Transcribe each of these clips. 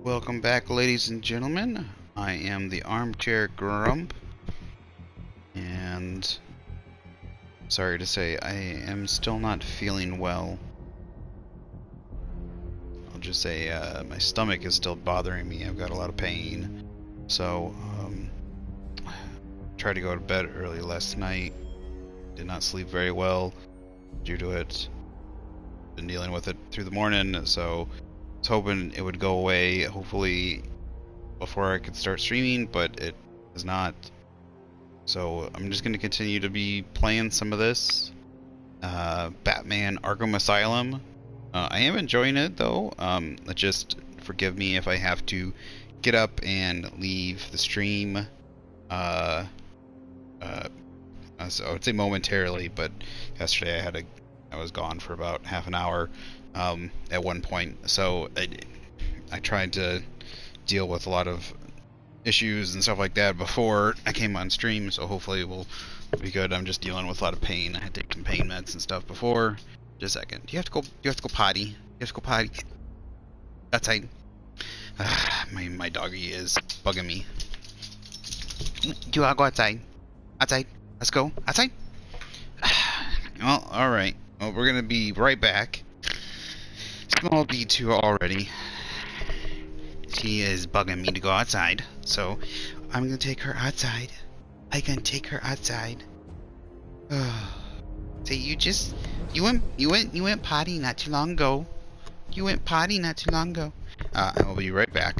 Welcome back, ladies and gentlemen. I am the Armchair Grump, and sorry to say, I am still not feeling well. I'll just say my stomach is still bothering me. I've got a lot of pain. So, tried to go to bed early last night. Did not sleep very well due to it. Been dealing with it through the morning, so I was hoping it would go away, hopefully before I could start streaming, but it is not. So I'm just going to continue to be playing some of this Batman Arkham Asylum. I am enjoying it though. Just forgive me if I have to get up and leave the stream. So I would say momentarily, but yesterday I was gone for about half an hour at one point. So I tried to deal with a lot of issues and stuff like that before I came on stream, so hopefully it will be good. I'm just dealing with a lot of pain. I had to take some pain meds and stuff before. Just a second. Do you have to go? You have to go potty. You have to go potty. Outside. My doggy is bugging me. Do you wanna go outside? Outside. Let's go outside. Well, all right. Well, we're gonna be right back. Small D2 already. She is bugging me to go outside, so I'm gonna take her outside. I can take her outside. So you went potty not too long ago. You went potty not too long ago. I will be right back.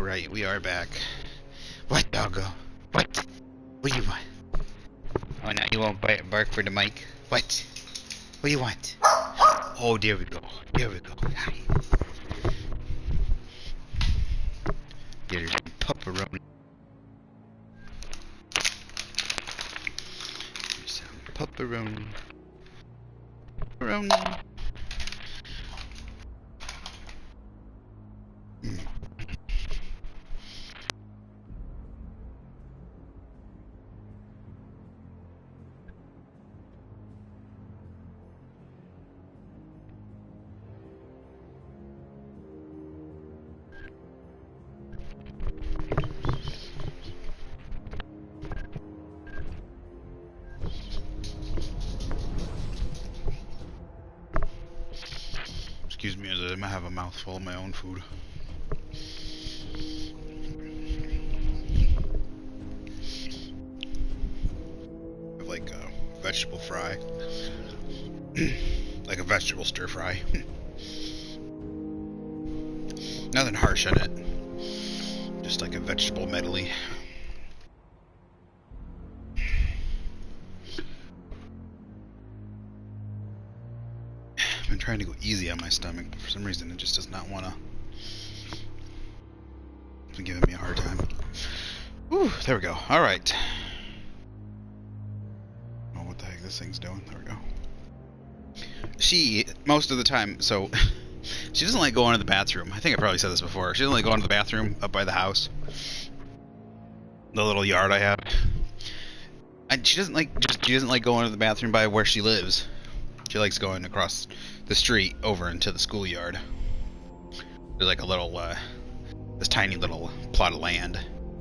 Alright, we are back. What, doggo? What? What do you want? Oh, now you won't bark for the mic? What? What do you want? Oh, there we go. There we go. Hi. There's pepperoni. There's some pepperoni. Pepperoni. Excuse me as I have a mouthful of my own food. Like a vegetable fry. Like a vegetable stir fry. Nothing harsh in it. Just like a vegetable medley. I've been trying to go easy on my stomach, but for some reason it just does not want to. It's been giving me a hard time. Whew, there we go. Alright. Oh, what the heck this thing's doing. There we go. She, most of the time, so she doesn't like going to the bathroom. I think I probably said this before. She doesn't like going to the bathroom up by the house. The little yard I have. And she doesn't like going to the bathroom by where she lives. She likes going across the street over into the schoolyard. There's like a little, this tiny little plot of land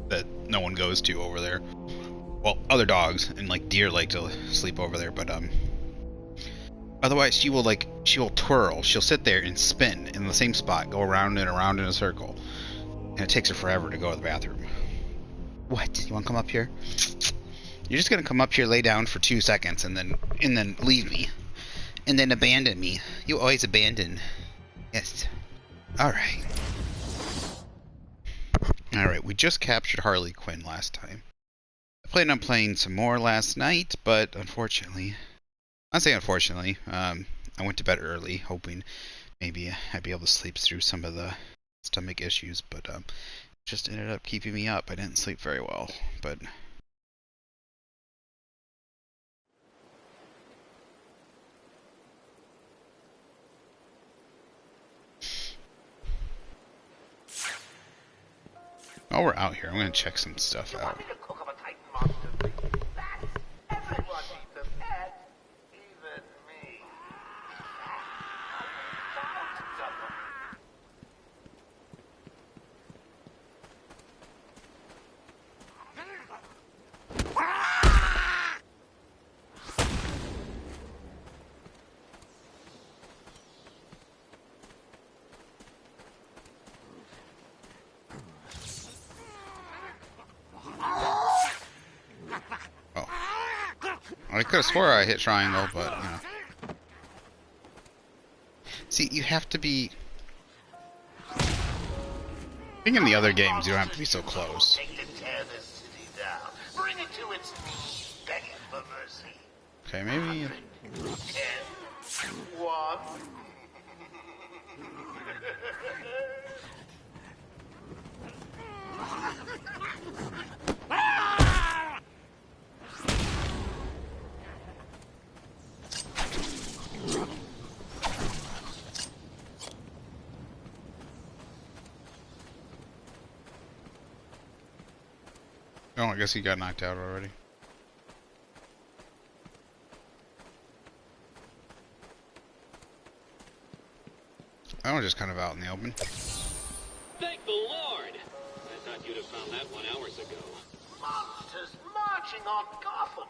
that no one goes to over there. Well, other dogs and like deer like to sleep over there, but otherwise she will twirl. She'll sit there and spin in the same spot, go around and around in a circle, and it takes her forever to go to the bathroom. What? You want to come up here? You're just gonna come up here, lay down for 2 seconds, and then leave me. And then abandon me. You always abandon. Yes. Alright. Alright, we just captured Harley Quinn last time. I planned on playing some more last night, but unfortunately... I'll say unfortunately, I went to bed early, hoping maybe I'd be able to sleep through some of the stomach issues, but just ended up keeping me up. I didn't sleep very well, but... While we're out here, I'm going to check some stuff out. I could have swore I hit triangle, but, you know. See, you have to be... I think in the other games, you don't have to be so close. Okay, maybe... Oh, I guess he got knocked out already. I was just kind of out in the open. Thank the Lord! I thought you'd have found that 1 hour ago. Monsters marching on Gotham!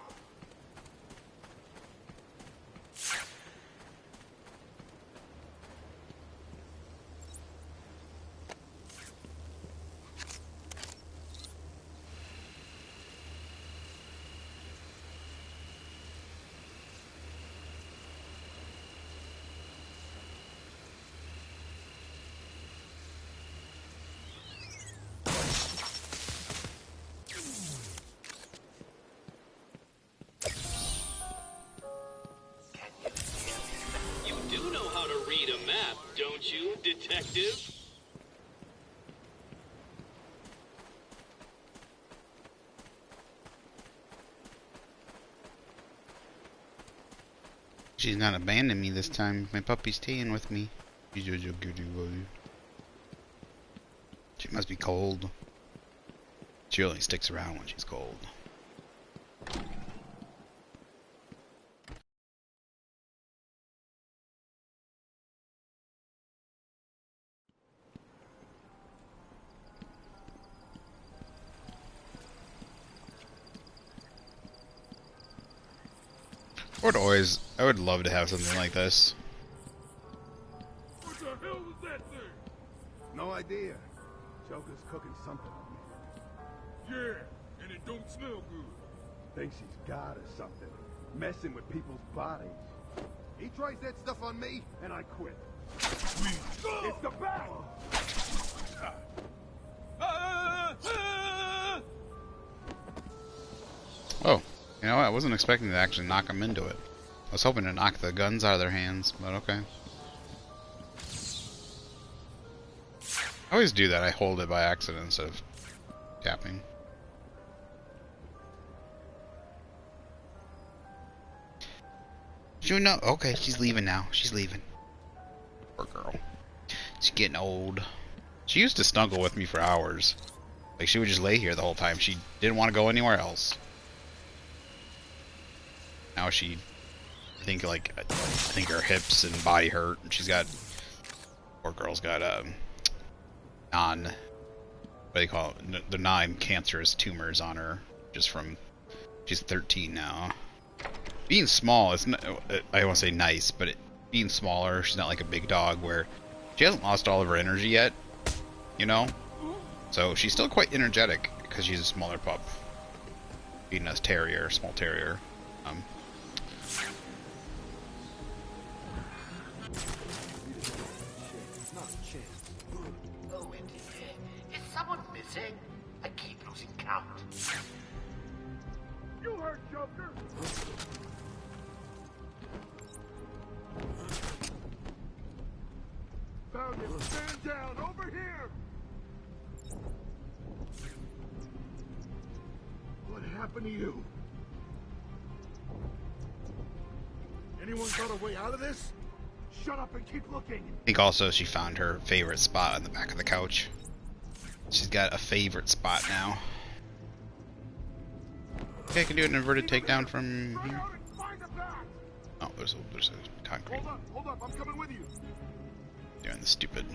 detective. She's not abandoning me this time. My puppy's staying with me. She must be cold. She only sticks around when she's cold. I would love to have something like this. What the hell was that thing? No idea. Joker's cooking something on me. Yeah, and it don't smell good. Thinks he's God or something. Messing with people's bodies. He tries that stuff on me, and I quit. Please. It's the bat! Oh, you know what? I wasn't expecting to actually knock them into it. I was hoping to knock the guns out of their hands, but okay. I always do that. I hold it by accident instead of tapping. You know, okay, she's leaving now. She's leaving. Poor girl. She's getting old. She used to snuggle with me for hours. Like, she would just lay here the whole time. She didn't want to go anywhere else. Now she, I think her hips and body hurt. And she's got, poor girl's got what do you call it? The non-cancerous tumors on her, just from, she's 13 now. Being small is not, I won't say nice, but being smaller, she's not like a big dog where she hasn't lost all of her energy yet, you know? So she's still quite energetic because she's a smaller pup. Being a terrier, small terrier. Oh, is someone missing? I keep losing count. You heard Joker! Found him! Stand down! Over here! What happened to you? Anyone got a way out of this? Shut up and keep looking! I think also she found her favorite spot on the back of the couch. She's got a favorite spot now. Okay, I can do an inverted takedown from here. Oh, there's a concrete. Hold up, I'm coming with you. Doing the stupid.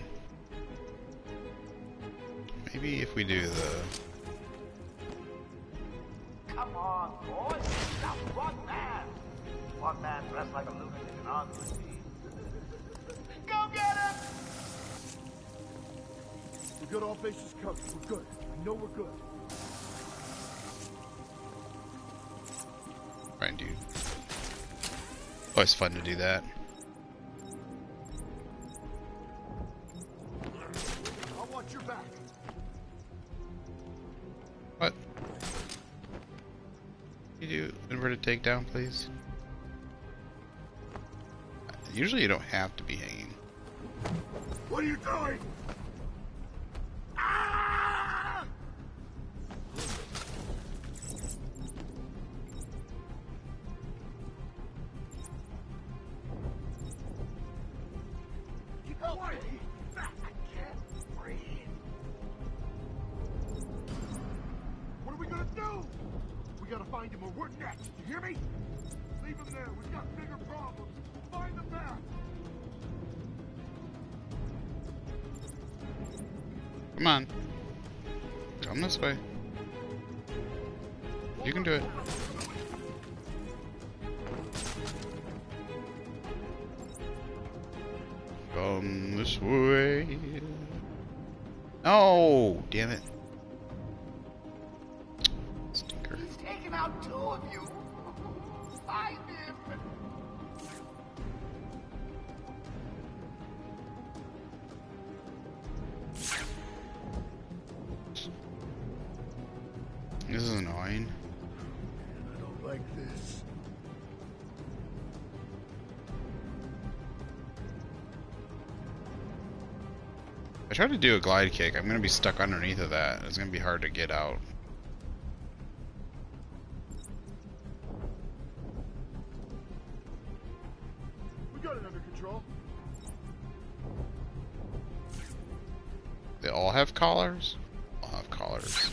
Maybe if we do the. Come on, boys. Stop one man. One man dressed like a lunatic and on the scene. Go get him! We got all bases covered. We're good. I know we're good. Right, dude. Always fun to do that. I'll watch your back. What? Can you do inverted takedown, please? Usually you don't have to be hanging. What are you doing? Ah! Get away! I can't breathe. What are we gonna do? We gotta find him or we're next. You hear me? Leave him there. We've got bigger problems. Find the bat. Come on. Come this way. You can do it. Come this way. Oh, damn it. Stinker. He's taken out two of you. Find him. This is annoying. I don't like this. I try to do a glide kick, I'm gonna be stuck underneath of that. It's gonna be hard to get out. We got it under control. They all have collars? All have collars.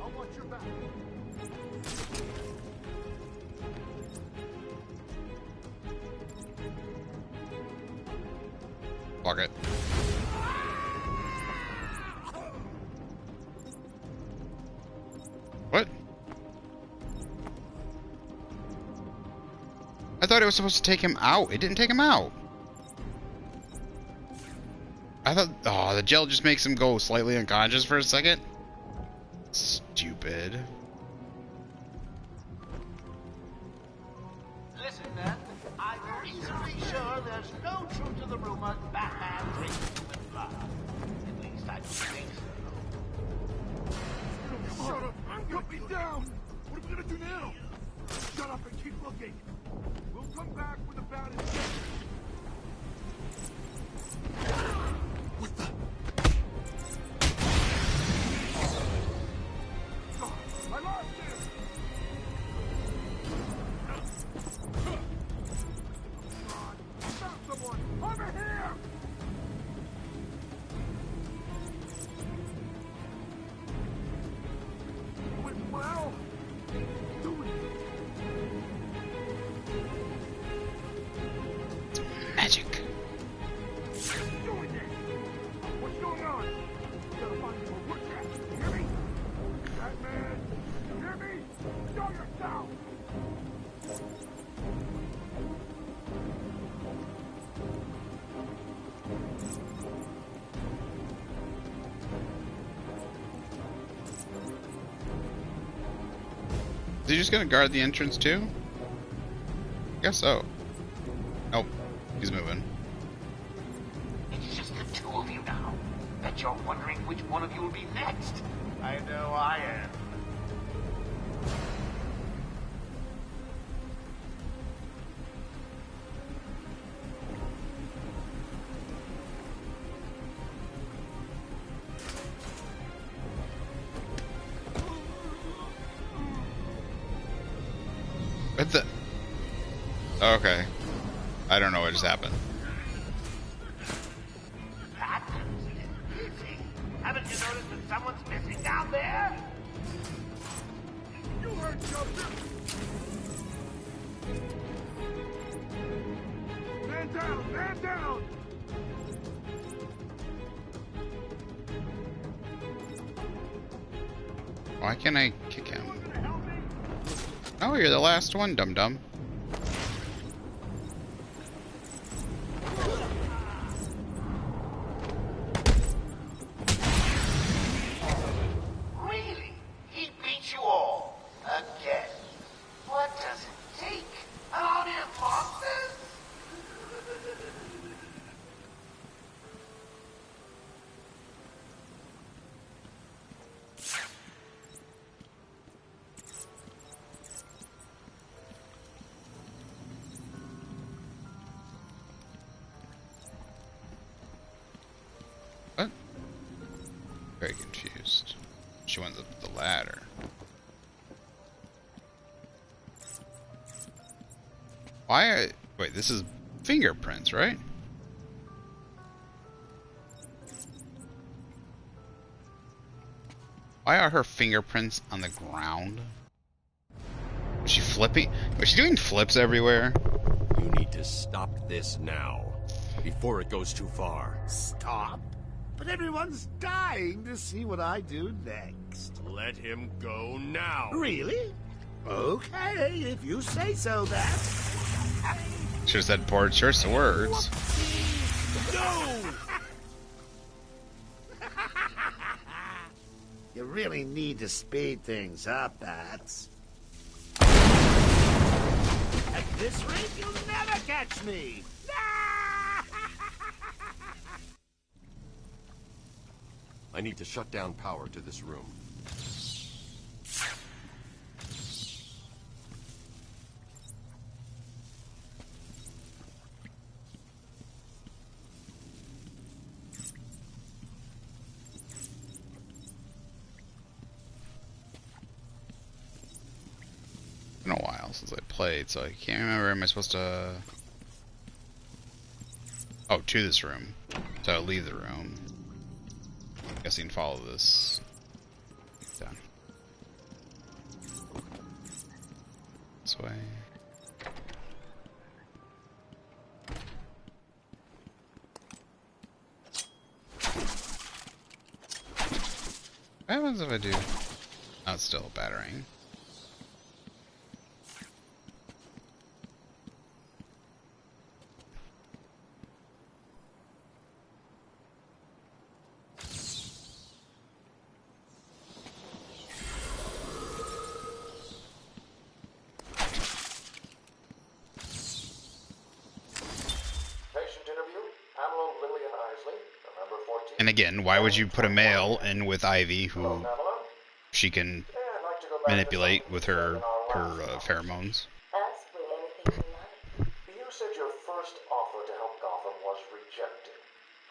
I'll watch your back. Block it. What? I thought it was supposed to take him out. It didn't take him out. I thought, oh, the gel just makes him go slightly unconscious for a second. Stupid. Listen, man, I'm reasonably sure there's no truth to the rumor Batman drinks human blood. At least I don't think so. Shut up! Cut me down! What are we gonna do now? Shut up and keep looking. We'll come back with a bad intention. What the? God, I lost him! God, I found someone! Over here! Doing well? Doing Magic. doing it! What's going on? We gotta find more work at. You hear me? Batman! You hear me? Show yourself! Is he just gonna guard the entrance too? Guess so. Nope. He's moving. It's just the two of you now. Bet you're wondering which one of you will be next. I know I am. What the? Okay. I don't know what just happened. Patton's busy. Haven't you noticed that someone's missing down there? You heard something! Man down! Man down! Why can't I kick him? You gonna help me? Oh, you're the last one, dum-dum. Really? He beat you all. Again. What does it take? An army of monsters? What? Very confused. She went up the ladder. Why? Wait, this is fingerprints, right? Why are her fingerprints on the ground? Was she flipping? Was she doing flips everywhere? You need to stop this now, before it goes too far. Stop. But everyone's dying to see what I do next. Let him go now. Really? Okay, if you say so, then. Should have said poor choice of words. No! You really need to speed things up, Bats. At this rate, you'll never catch me! I need to shut down power to this room. Been a while since I played, so I can't remember. Am I supposed to? Oh, to this room. So leave the room. Guessing follow this. Down. This way. What happens if I do? Oh, it's still battering. And again, why would you put a male in with Ivy, who she can manipulate with her pheromones? Ask me anything you like. You said your first offer to help Gotham was rejected.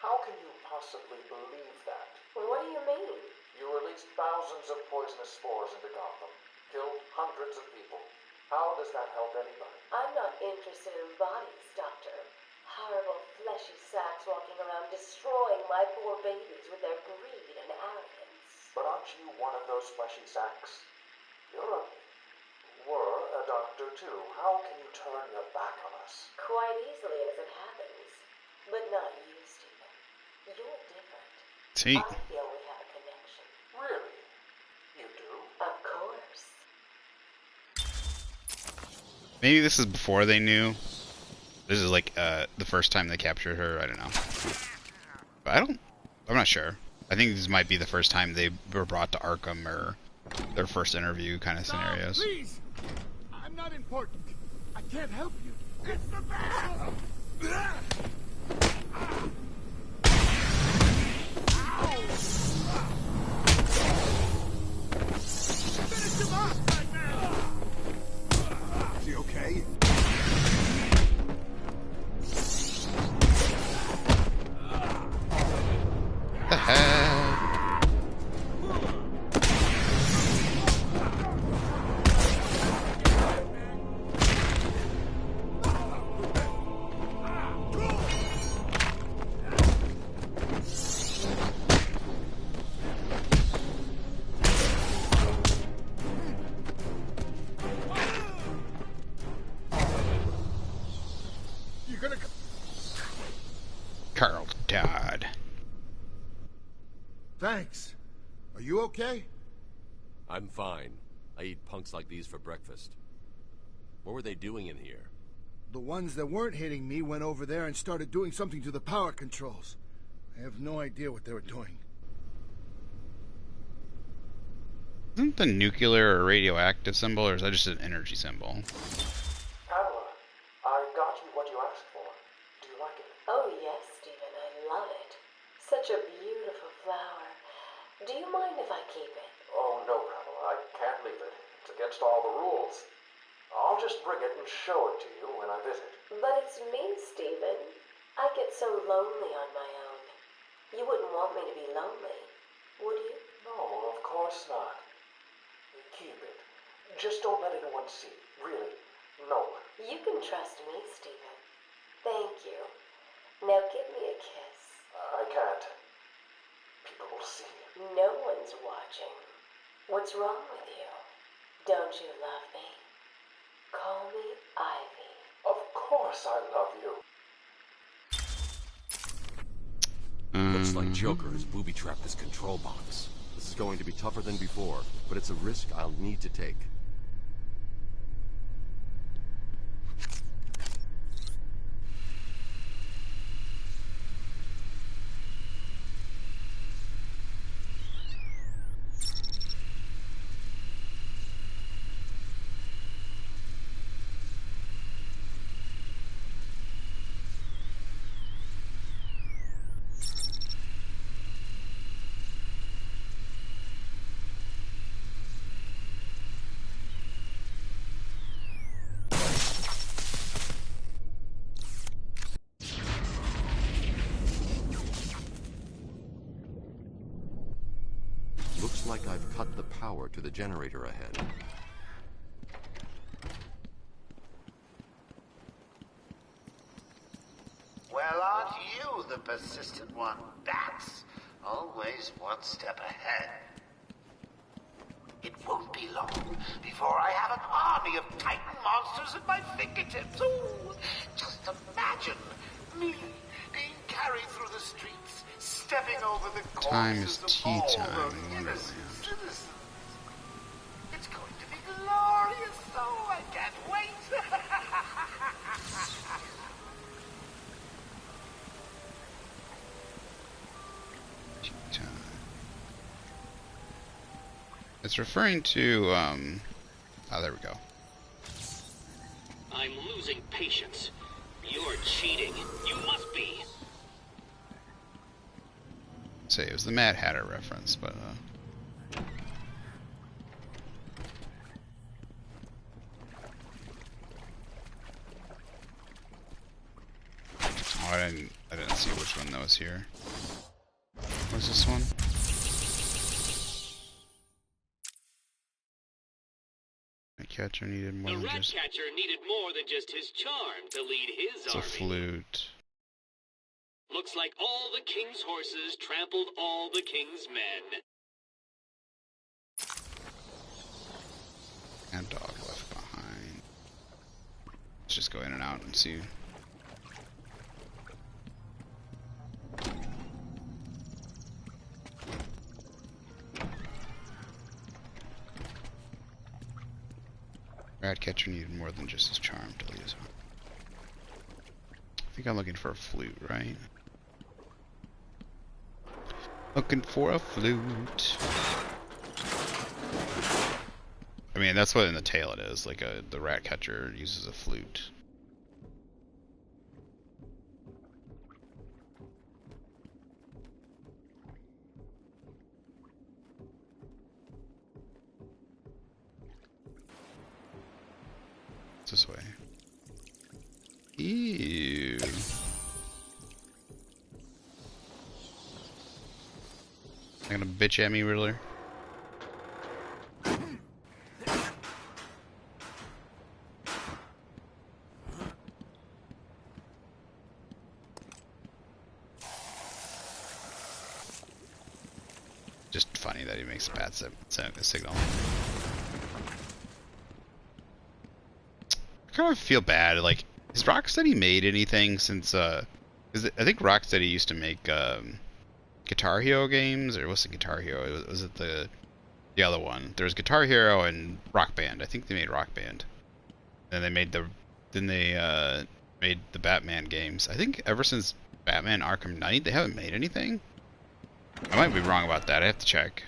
How can you possibly believe that? Well, what do you mean? You released thousands of poisonous spores into Gotham, killed hundreds of people. How does that help anybody? I'm not interested in bodies, Doctor. Horrible fleshy sacks walking around destroying my poor babies with their greed and arrogance. But aren't you one of those fleshy sacks? Were a doctor too. How can you turn your back on us? Quite easily as it happens. But not you, Stephen. You're different. See? I feel we have a connection. Really? You do? Of course. Maybe this is before they knew. This is like the first time they captured her. I don't know. But I'm not sure. I think this might be the first time they were brought to Arkham, or their first interview kind of scenarios. Please! I'm not important. I can't help you. It's the battle! Finish him off, my man! Is he okay? The hell? You're gonna... Carl died. Thanks. Are you okay? I'm fine. I eat punks like these for breakfast. What were they doing in here? The ones that weren't hitting me went over there and started doing something to the power controls. I have no idea what they were doing. Isn't the nuclear or radioactive symbol, or is that just an energy symbol? Pamela, I got you what you asked for. Do you like it? Oh, yes, Stephen. I love it. Such a beautiful flower. Do you mind if I keep it? Oh, no, Pamela. I can't leave it. It's against all the rules. I'll just bring it and show it to you when I visit. But it's me, Stephen. I get so lonely on my own. You wouldn't want me to be lonely, would you? No, of course not. Keep it. Just don't let anyone see. Really. No one. You can trust me, Stephen. Thank you. Now give me a kiss. I can't. People will see. No one's watching. What's wrong with you? Don't you love me? Call me Ivy. Of course I love you. Looks like Joker has booby-trapped this control box. This is going to be tougher than before, but it's a risk I'll need to take. cut the power to the generator ahead. Well, aren't you the persistent one, Bats? Always one step ahead. It won't be long before I have an army of Titan monsters at my fingertips. Ooh, just imagine me being carried through the streets, stepping over the Time is corpses tea of all time those in innocent Wonderland. citizens. It's going to be glorious, so I can't wait. Tea time. It's referring to, oh, there we go. I'm losing patience. You're cheating. You must be. Say it was the Mad Hatter reference, but, oh, I didn't see which one that was here. What's this one? Catcher needed more The than rat just catcher needed more than just his charm to lead his it's a army. flute. Looks like all the king's horses trampled all the king's men. And dog left behind. Let's just go in and out and see. Ratcatcher needed more than just his charm to lead his army. I think I'm looking for a flute, right? Looking for a flute. I mean, that's what in the tale it is. Like the Ratcatcher uses a flute. It's this way. Ew. Not gonna bitch at me, Riddler? Just funny that he makes a bad signal. I kind of feel bad. Like, has Rocksteady made anything since? Cause I think Rocksteady used to make Guitar Hero games, or what's the Guitar Hero? Was it the other one? There was Guitar Hero and Rock Band. I think they made Rock Band. Then they made made the Batman games. I think ever since Batman Arkham Knight, they haven't made anything. I might be wrong about that. I have to check.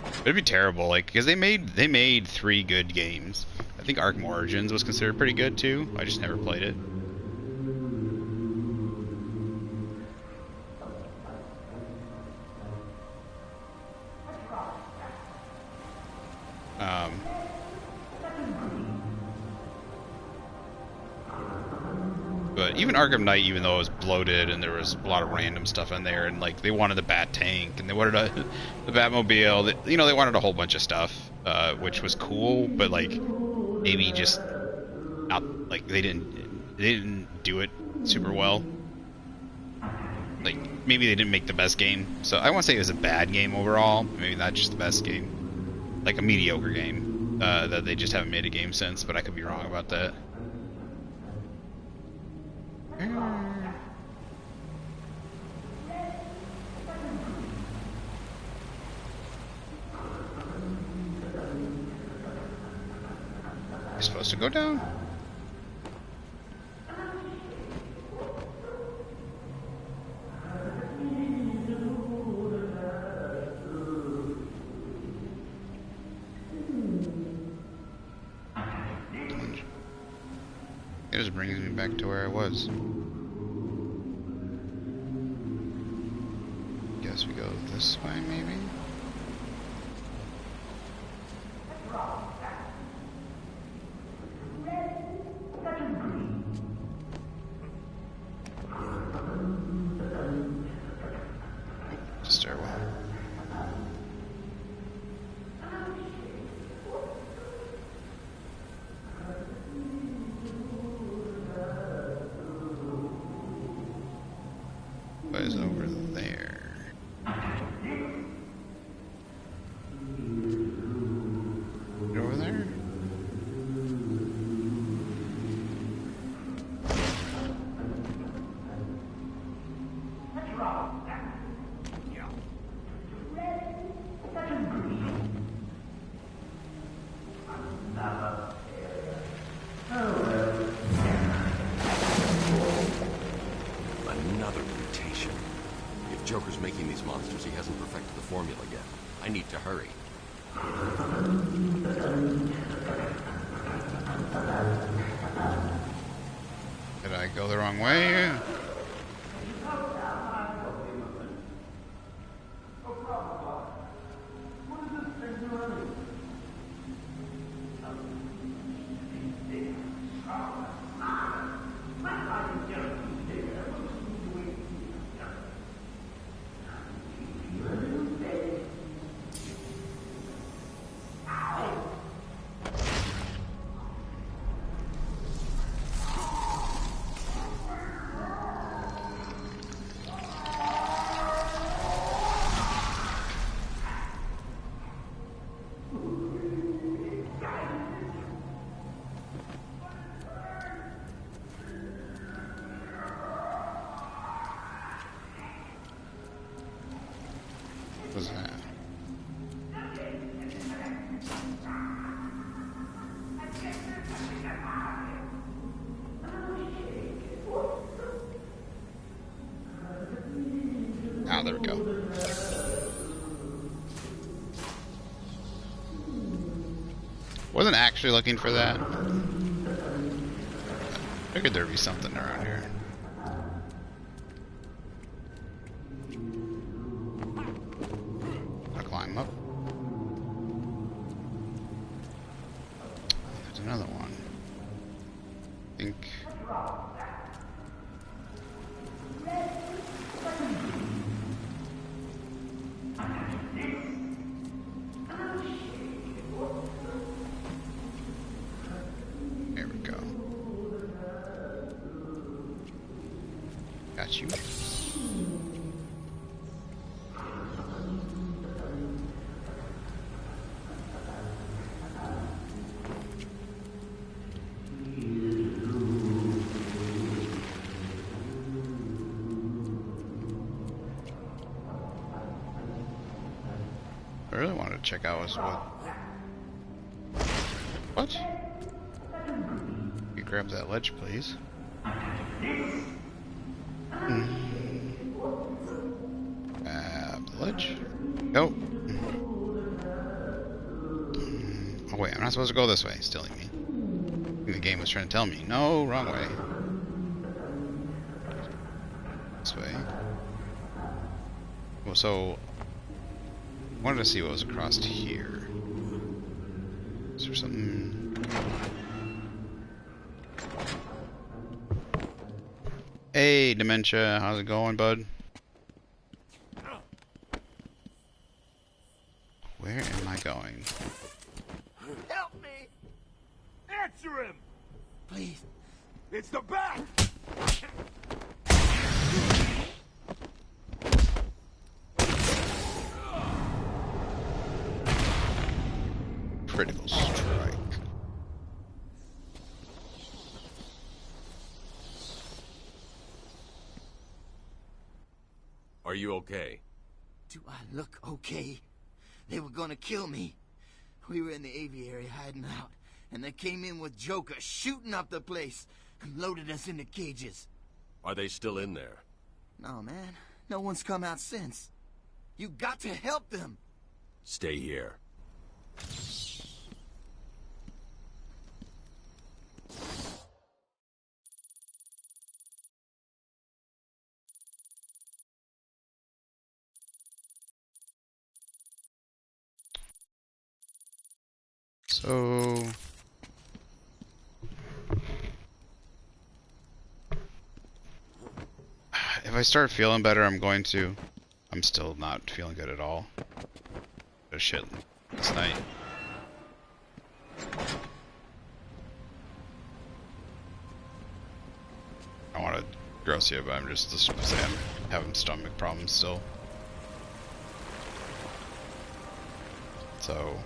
But it'd be terrible, like, because they made 3 good games. I think Arkham Origins was considered pretty good too. I just never played it. But even Arkham Knight, even though it was bloated and there was a lot of random stuff in there, and like they wanted the Bat Tank and they wanted the Batmobile, you know, they wanted a whole bunch of stuff, which was cool, but like maybe just not like they didn't do it super well. Like maybe they didn't make the best game, so I won't say it was a bad game overall. Maybe not just the best game, like a mediocre game that they just haven't made a game since. But I could be wrong about that. You're supposed to go down? It just brings me back to where I was. Guess we go this way, maybe? Stairwell. who's making these monsters, he hasn't perfected the formula yet. I need to hurry. Did I go the wrong way? What was that? Ah, there we go. Wasn't actually looking for that. Figured there'd be something around here. I'll climb up. There's another one. I think. There we go. Got you. I really wanted to check out what? You grab that ledge, please. Grab the ledge. Go. Oh wait, I'm not supposed to go this way. Stilling me. I think the game was trying to tell me. No, wrong way. This way. Well, so I wanted to see what was across here. Is there something? Hey, Dementia, how's it going, bud? Where am I going? Help me! Answer him! Please. It's the bat! Critical strike. Are you okay? Do I look okay? They were gonna kill me. We were in the aviary hiding out, and they came in with Joker shooting up the place and loaded us into cages. Are they still in there? No, man. No one's come out since. You got to help them. Stay here. So if I start feeling better, I'm still not feeling good at all. Shit last night. I want to gross you, but I'm just saying I'm having stomach problems still. So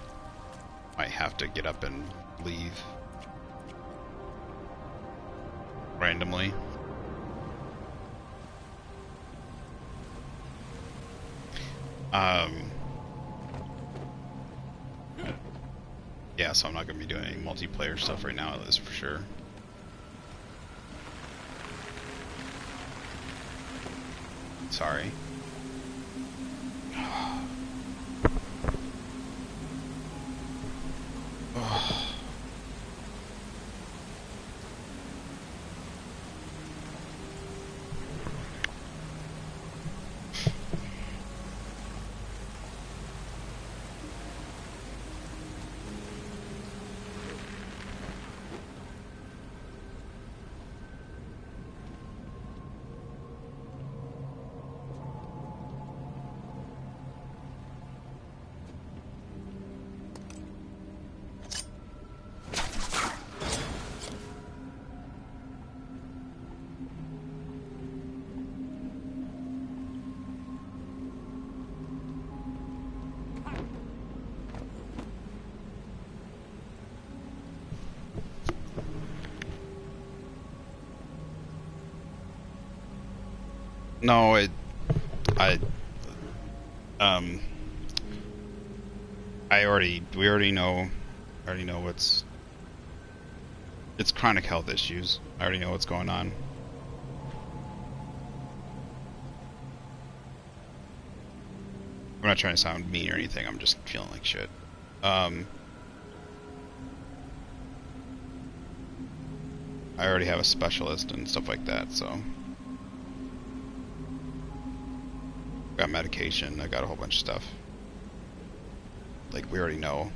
might have to get up and leave randomly. Yeah, so I'm not going to be doing any multiplayer stuff right now, that's for sure. Sorry. No, I, um, we already know it's chronic health issues. I already know what's going on. I'm not trying to sound mean or anything, I'm just feeling like shit. I already have a specialist and stuff like that, so. Got medication, I got a whole bunch of stuff. Like, we already know.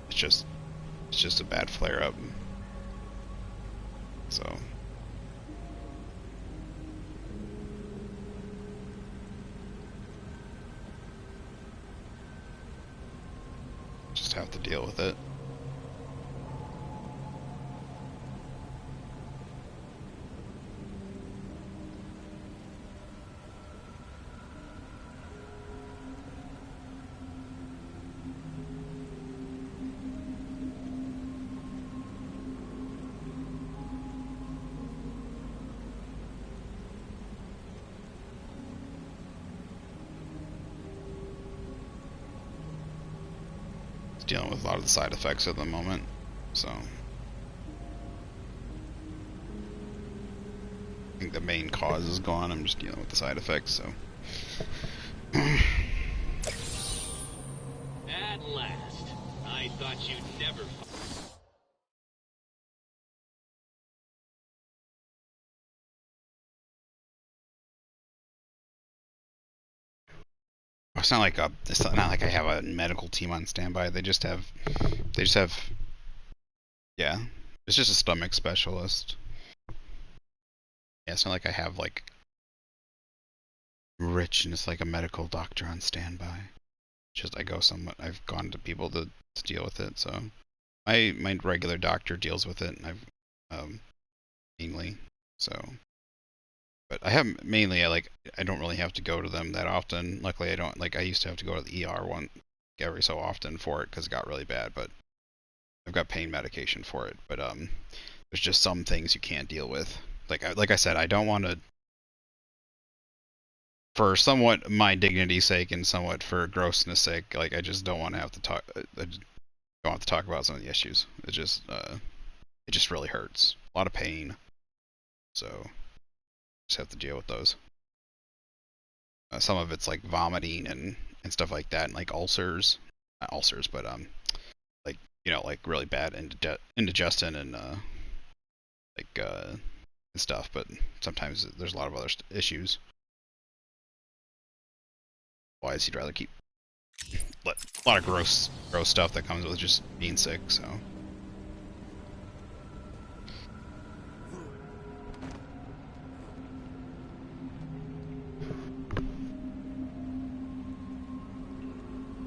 It's just a bad flare-up. So. Just have to deal with it. Dealing with a lot of the side effects at the moment, so I think the main cause is gone. I'm just dealing with the side effects, so. At last. I thought you'd never. It's not like I have a medical team on standby. They just have, yeah, it's just a stomach specialist. Yeah, it's not like I have like rich and it's like a medical doctor on standby. Just I've gone to people to deal with it. So my regular doctor deals with it, and I've mainly so. But I have mainly I don't really have to go to them that often. Luckily, I don't like I used to have to go to the ER every so often for it because it got really bad. But I've got pain medication for it. But there's just some things you can't deal with. Like I said, I don't want to, for somewhat my dignity's sake and somewhat for grossness sake. Like I just don't want to have to talk. I just don't have to talk about some of the issues. It just really hurts. A lot of pain. So just have to deal with those. Some of it's like vomiting and stuff like that, and like ulcers, not ulcers, but like like really bad indigestion and and stuff. But sometimes there's a lot of other issues. Otherwise, he'd rather keep a lot of gross stuff that comes with just being sick. So.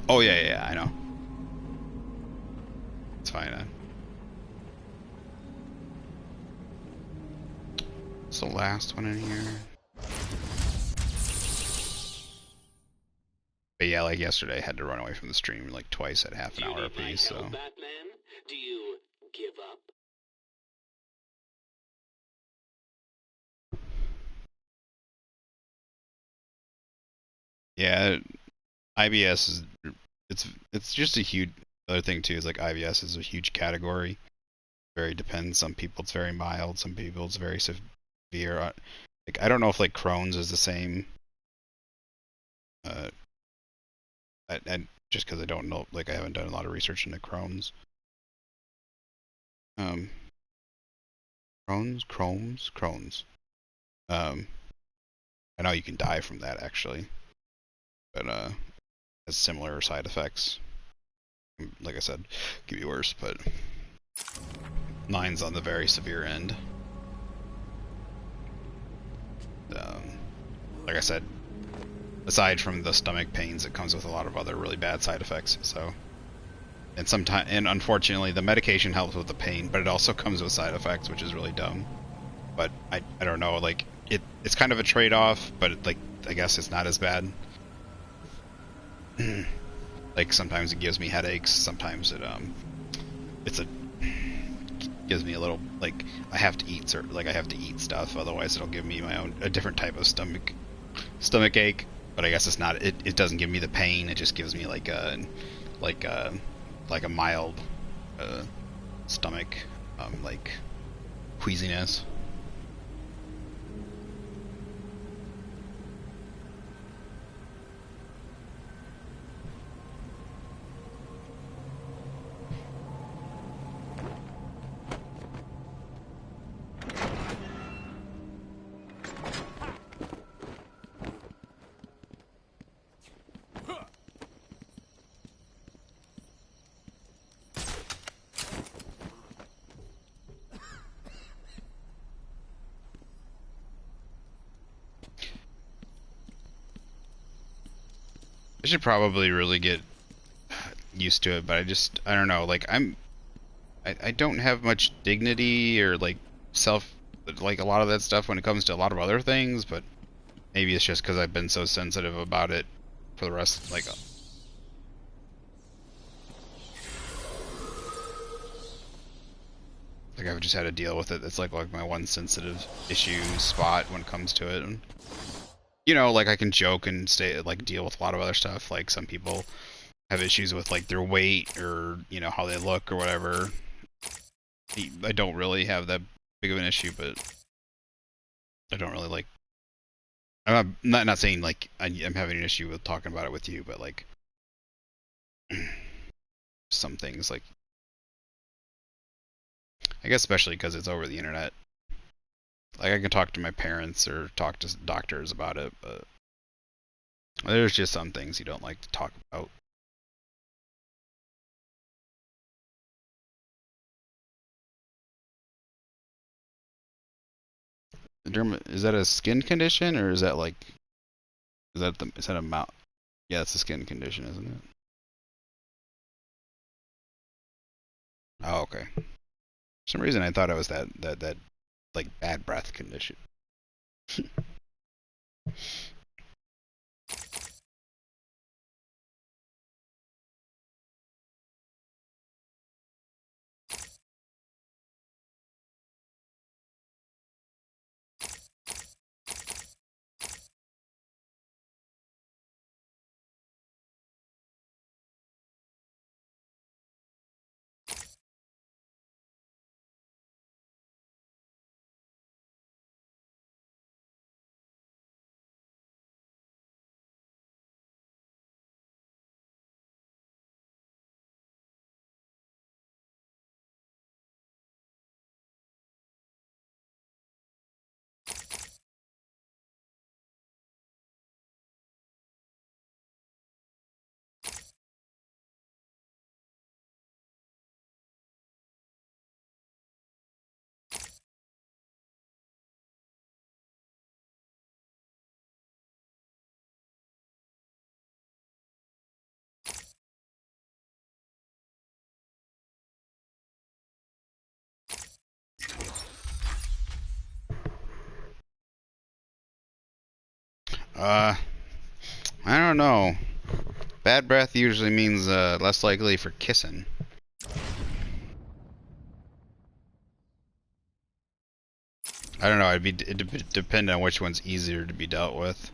Oh yeah, I know. It's fine. It's the last one in here. But yeah, like yesterday, I had to run away from the stream like twice at half an hour apiece. So. Batman? Do you give up? Yeah, IBS is it's just a huge other thing too. Is like IBS is a huge category. Very depends. Some people it's very mild. Some people it's very severe. Like I don't know if like Crohn's is the same. And just because I don't know, like I haven't done a lot of research into Crohn's. Crohn's. I know you can die from that actually, but has similar side effects. Like I said, could be worse, but mine's on the very severe end. Like I said, aside from the stomach pains, it comes with a lot of other really bad side effects. So, and unfortunately, the medication helps with the pain, but it also comes with side effects, which is really dumb. But I don't know, like it's kind of a trade-off, but like I guess it's not as bad. Like sometimes it gives me headaches, sometimes it's gives me a little, like, I have to eat I have to eat stuff, otherwise it'll give me a different type of stomach ache. But I guess it's not, it doesn't give me the pain, it just gives me like a mild stomach like queasiness. I should probably really get used to it, but I don't know, like I don't have much dignity or like like a lot of that stuff when it comes to a lot of other things, but maybe it's just because I've been so sensitive about it for the rest, like I've just had to deal with it. It's like my one sensitive issue spot when it comes to it. And, you know, like I can joke and deal with a lot of other stuff. Like some people have issues with like their weight or, you know, how they look or whatever. I don't really have that big of an issue, but I don't really like. I'm not saying like I'm having an issue with talking about it with you, but like some things, like I guess especially because it's over the internet. Like I can talk to my parents or talk to doctors about it, but there's just some things you don't like to talk about. Is that a skin condition or is that like is that a mouth? Yeah, it's a skin condition, isn't it? Oh, okay. For some reason I thought it was that like bad breath condition. I don't know. Bad breath usually means less likely for kissing. I don't know. It'd depend on which one's easier to be dealt with.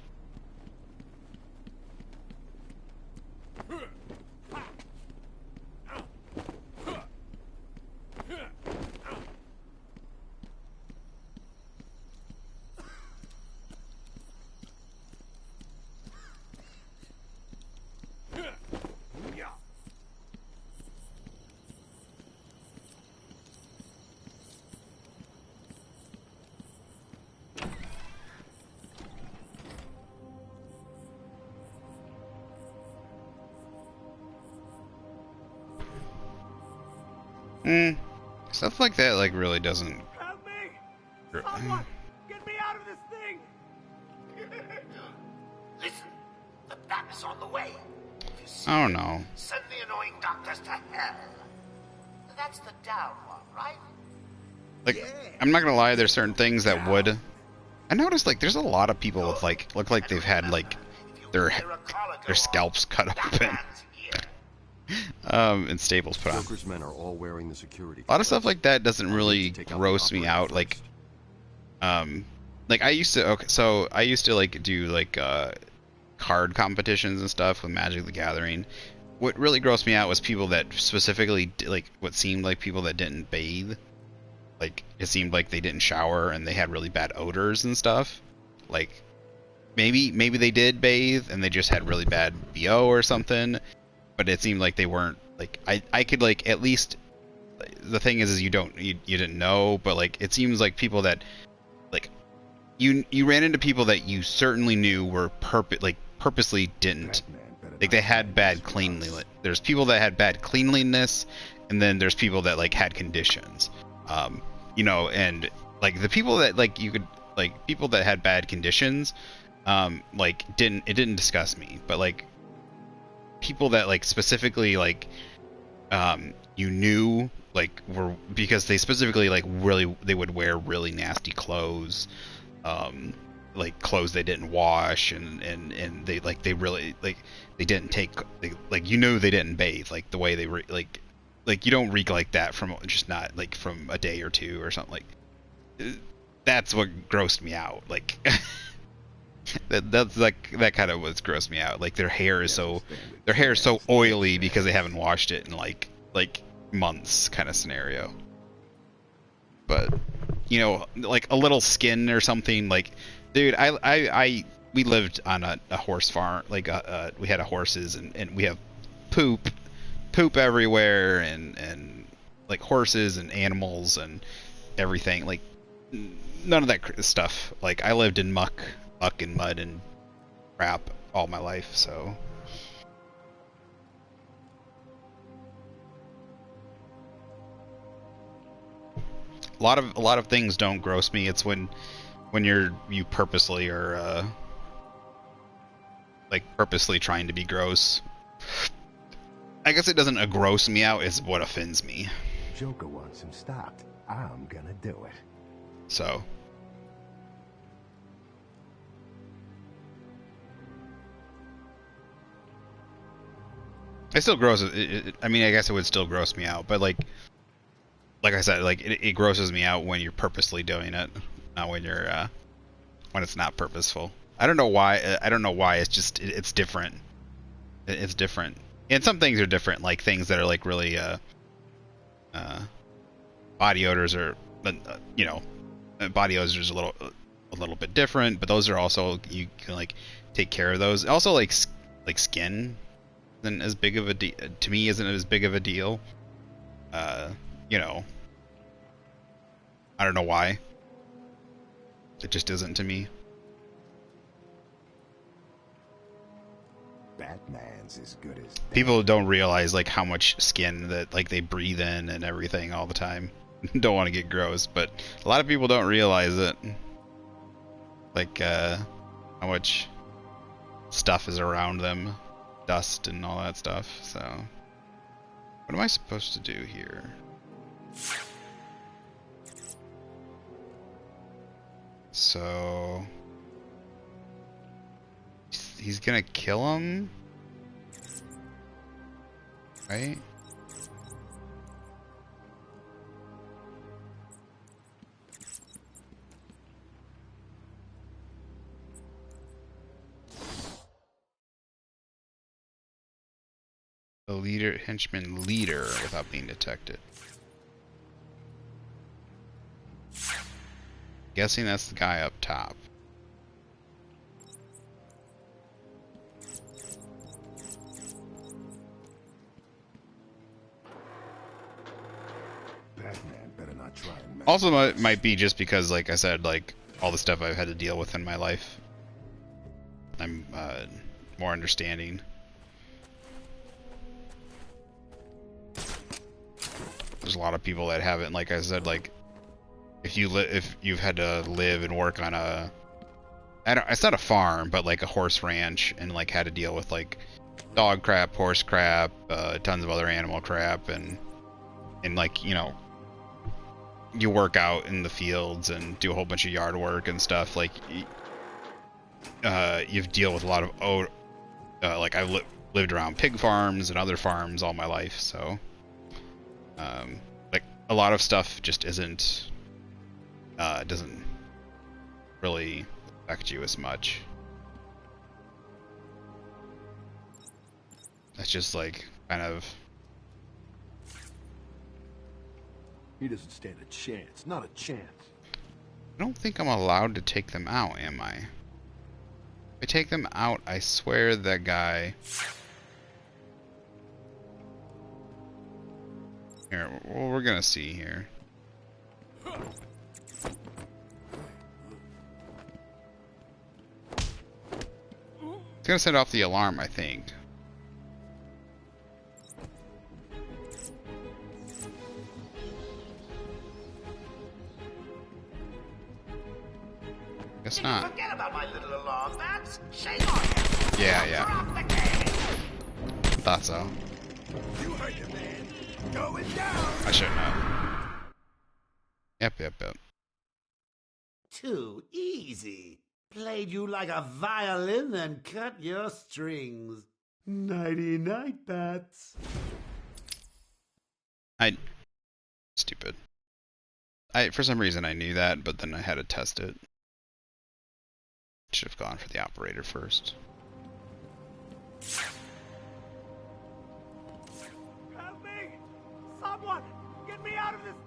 Stuff like that, like, really doesn't. Help me! Someone! Get me out of this thing! Listen, the bat is on the way. If you see I don't it, know. send the annoying doctors to hell. That's the down one, right? Like, I'm not gonna lie, there's certain things that would. I noticed, like, there's a lot of people with, like, look like they've had, like, their scalps cut open. And staples put on. Joker's men are all wearing the security. A lot of stuff like that doesn't I'll really need to take out the gross me out. operator Like I used to. Okay, so I used to like do like card competitions and stuff with Magic the Gathering. What really grossed me out was people that specifically like what seemed like people that didn't bathe. Like it seemed like they didn't shower and they had really bad odors and stuff. Like maybe they did bathe and they just had really bad BO or something, but it seemed like they weren't like I could like at least the thing is you didn't know, but like it seems like people that like you ran into people that you certainly knew were purposely didn't like they had bad cleanliness. There's people that had bad cleanliness, and then there's people that like had conditions. You know, and like the people that like you could like people that had bad conditions, like it didn't disgust me, but like people that like specifically like you knew like were because they specifically like really they would wear really nasty clothes, like clothes they didn't wash, and they like they really like they didn't take like you knew they didn't bathe like the way they like you don't reek like that from just not like from a day or two or something. Like that's what grossed me out. Like that's like that kind of what's grossed me out. Like their hair is so oily because they haven't washed it in like months kind of scenario. But you know, like a little skin or something. Like dude, we lived on a horse farm. Like we had horses and we have poop everywhere and like horses and animals and everything. Like none of that stuff. Like I lived in muck and mud and crap all my life, so a lot of things don't gross me. It's when you purposely are like purposely trying to be gross. I guess it doesn't gross me out, is what offends me. Joker wants him stopped. I'm gonna do it. So it still grosses. I mean, I guess it would still gross me out, but like I said, like it grosses me out when you're purposely doing it, not when you're when it's not purposeful. I don't know why. I don't know why. It's just it's different. It's different, and some things are different. Like things that are like really body odors are, you know, body odors is a little bit different. But those are also you can like take care of those. Also like skin isn't as big of a to me isn't as big of a deal. You know, I don't know why. It just isn't to me. Batman's as good as People don't realize like how much skin that like they breathe in and everything all the time. Don't want to get gross, but a lot of people don't realize it. Like how much stuff is around them, dust and all that stuff. So, what am I supposed to do here? So he's gonna kill him, right? The henchman leader without being detected. Guessing that's the guy up top. Batman better not try and Also might be just because, like I said, like all the stuff I've had to deal with in my life. I'm more understanding. There's a lot of people that haven't, like I said, like if you've had to live and work on it's not a farm, but like a horse ranch, and like had to deal with like dog crap, horse crap, tons of other animal crap, and like, you know, you work out in the fields and do a whole bunch of yard work and stuff. Like you deal with a lot of like lived around pig farms and other farms all my life, so like a lot of stuff just isn't doesn't really affect you as much. That's just like kind of. He doesn't stand a chance. Not a chance. I don't think I'm allowed to take them out, am I? If I take them out, I swear that guy. Here, well, we're gonna see here. It's gonna set off the alarm, I think. Guess not. Forget about my little alarm, Bats. Shame on you. Yeah. Drop the game. Thought so. You heard it, man. Going down. I shouldn't have. Yep. Too easy. Played you like a violin and cut your strings. Nighty-night, Bats. Stupid. For some reason I knew that, but then I had to test it. Should have gone for the operator first. Help me! Someone! Get me out of this thing!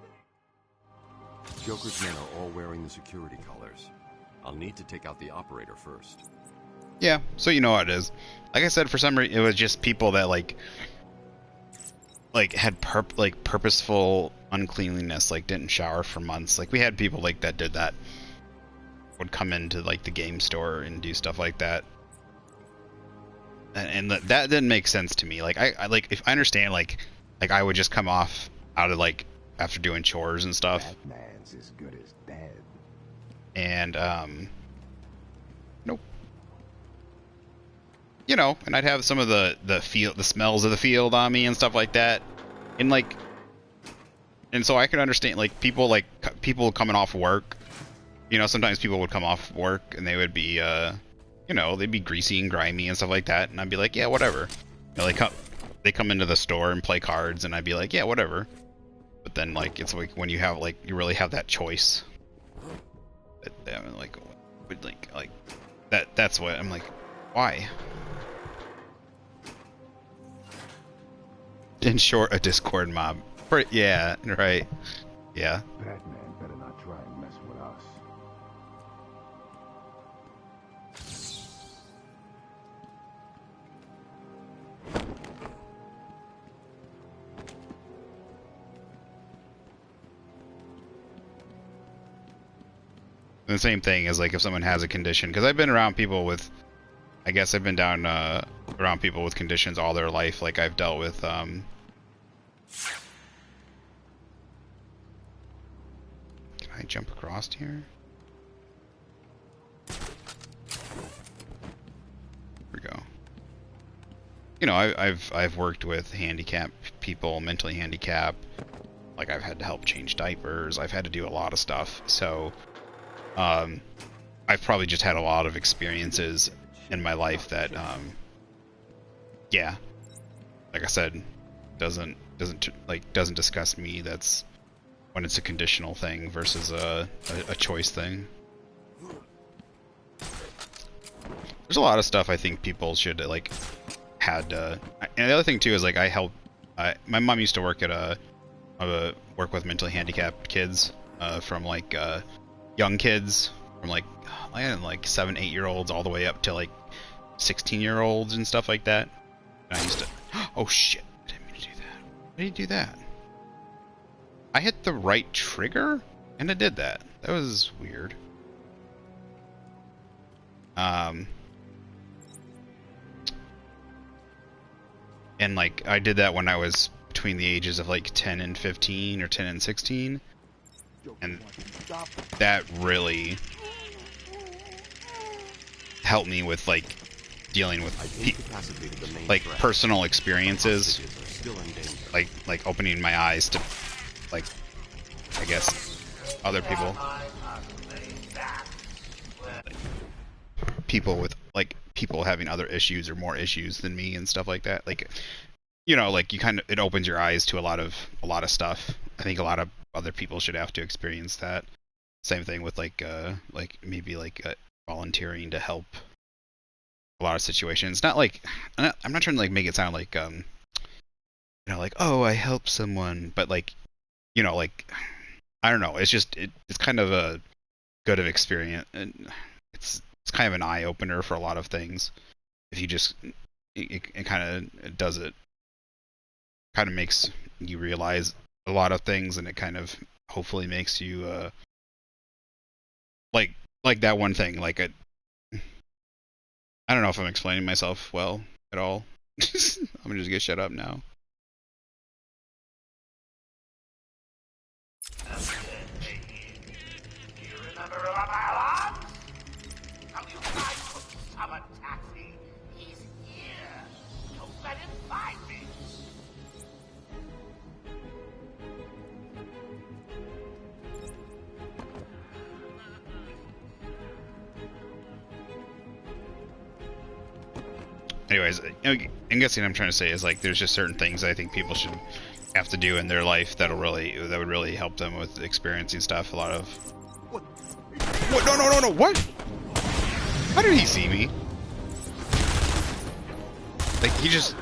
Joker's men are all wearing the security colors. I'll need to take out the operator first. Yeah, so you know what it is. Like I said, for some reason, it was just people that like had purposeful uncleanliness, like didn't shower for months. Like we had people like that did that. Would come into like the game store and do stuff like that, and that didn't make sense to me. Like I like, if I understand, like I would just come off out of like after doing chores and stuff. Batman's as good as dead. And nope. You know, and I'd have some of the smells of the field on me and stuff like that, and like, and so I could understand like people coming off work. You know, sometimes people would come off work and they would be, you know, they'd be greasy and grimy and stuff like that, and I'd be like, yeah, whatever. You know, they come into the store and play cards, and I'd be like, yeah, whatever. But then, like, it's like when you have, like, you really have that choice. That's what I'm like, why? In short, a Discord mob. Yeah, right. Yeah. Batman better not try and mess with us. The same thing is like if someone has a condition, because I've been around people with, I guess I've been down around people with conditions all their life. Like I've dealt with can I jump across here? Here we go. You know, I've worked with handicapped people, mentally handicapped. Like I've had to help change diapers. I've had to do a lot of stuff. So I've probably just had a lot of experiences in my life that yeah, like I said, doesn't disgust me. That's when it's a conditional thing versus a choice thing. There's a lot of stuff I think people should like had. And the other thing too is like I help. My mom used to work at work with mentally handicapped kids, from like young kids, from like 7, 8-year-olds all the way up to like 16-year-olds and stuff like that. And I used to. Oh shit! I didn't mean to do that. Why did you do that? I hit the right trigger and I did that. That was weird. And like I did that when I was between the ages of like 10 and 15 or 10 and 16, and that really helped me with like dealing with like personal experiences, like opening my eyes to like, I guess, other people. People with people having other issues or more issues than me and stuff like that. Like, you know, like you kind of, it opens your eyes to a lot of stuff. I think a lot of other people should have to experience that. Same thing with like maybe like volunteering to help a lot of situations. Not like, I'm not trying to like make it sound like you know, like, oh, I helped someone, but like, you know, like, I don't know. It's just it's kind of a good of experience, and it's kind of an eye opener for a lot of things. If you just it kind of does it, kind of makes you realize a lot of things, and it kind of hopefully makes you like that one thing. Like I don't know if I'm explaining myself well at all. I'm gonna just get shut up now. Do you remember Avalon? Now you guys could summon Taxi. He's here. Don't let him find me. Anyways, I'm guessing I'm trying to say is like there's just certain things I think people should have to do in their life that would really help them with experiencing stuff. A lot of what? No! What? How did he see me? Like he just.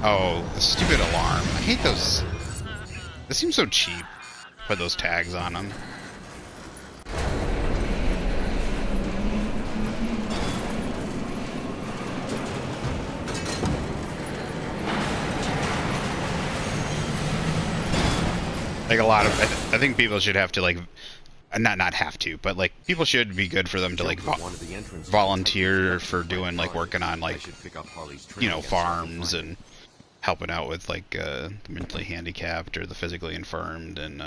Oh, the stupid alarm! I hate those. This seems so cheap. Put those tags on them. Like a lot of, I think people should have to like, not have to, but like people should be good for them to like volunteer for doing like working on like, you know, farms and helping out with like the mentally handicapped or the physically infirmed, and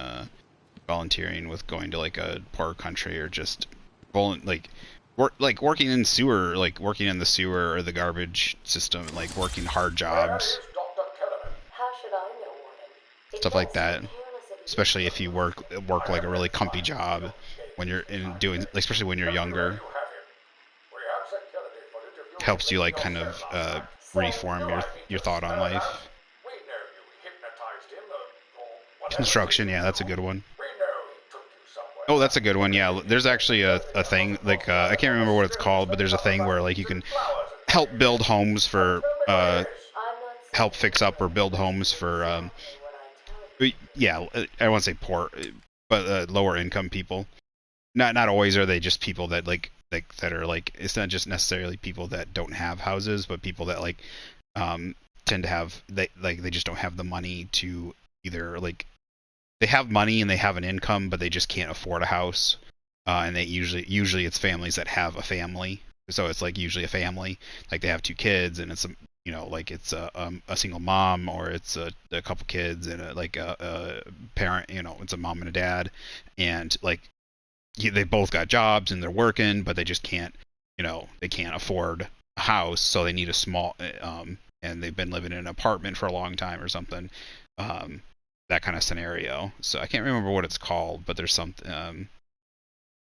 volunteering with going to like a poor country, or just working in sewer, like working in the sewer or the garbage system, like working hard jobs, How should I know, Warden? stuff like that. Especially if you work like a really comfy job when you're especially when you're younger. Helps you like kind of reform your thought on life. Construction, yeah, that's a good one. Oh, that's a good one. Yeah, there's actually a thing like I can't remember what it's called, but there's a thing where like you can help build homes for help fix up or build homes for yeah, I won't say poor, but lower income people. Not always are they just people that that are like, it's not just necessarily people that don't have houses, but people that like tend to have, they just don't have the money to either like, they have money and they have an income, but they just can't afford a house. And they usually it's families that have a family. So it's like usually a family, like they have two kids, and it's you know, like it's a single mom, or it's a couple kids and a parent, you know, it's a mom and a dad, and like they both got jobs and they're working, but they just can't, you know, they can't afford a house, so they need a small and they've been living in an apartment for a long time or something, that kind of scenario. So I can't remember what it's called, but there's something,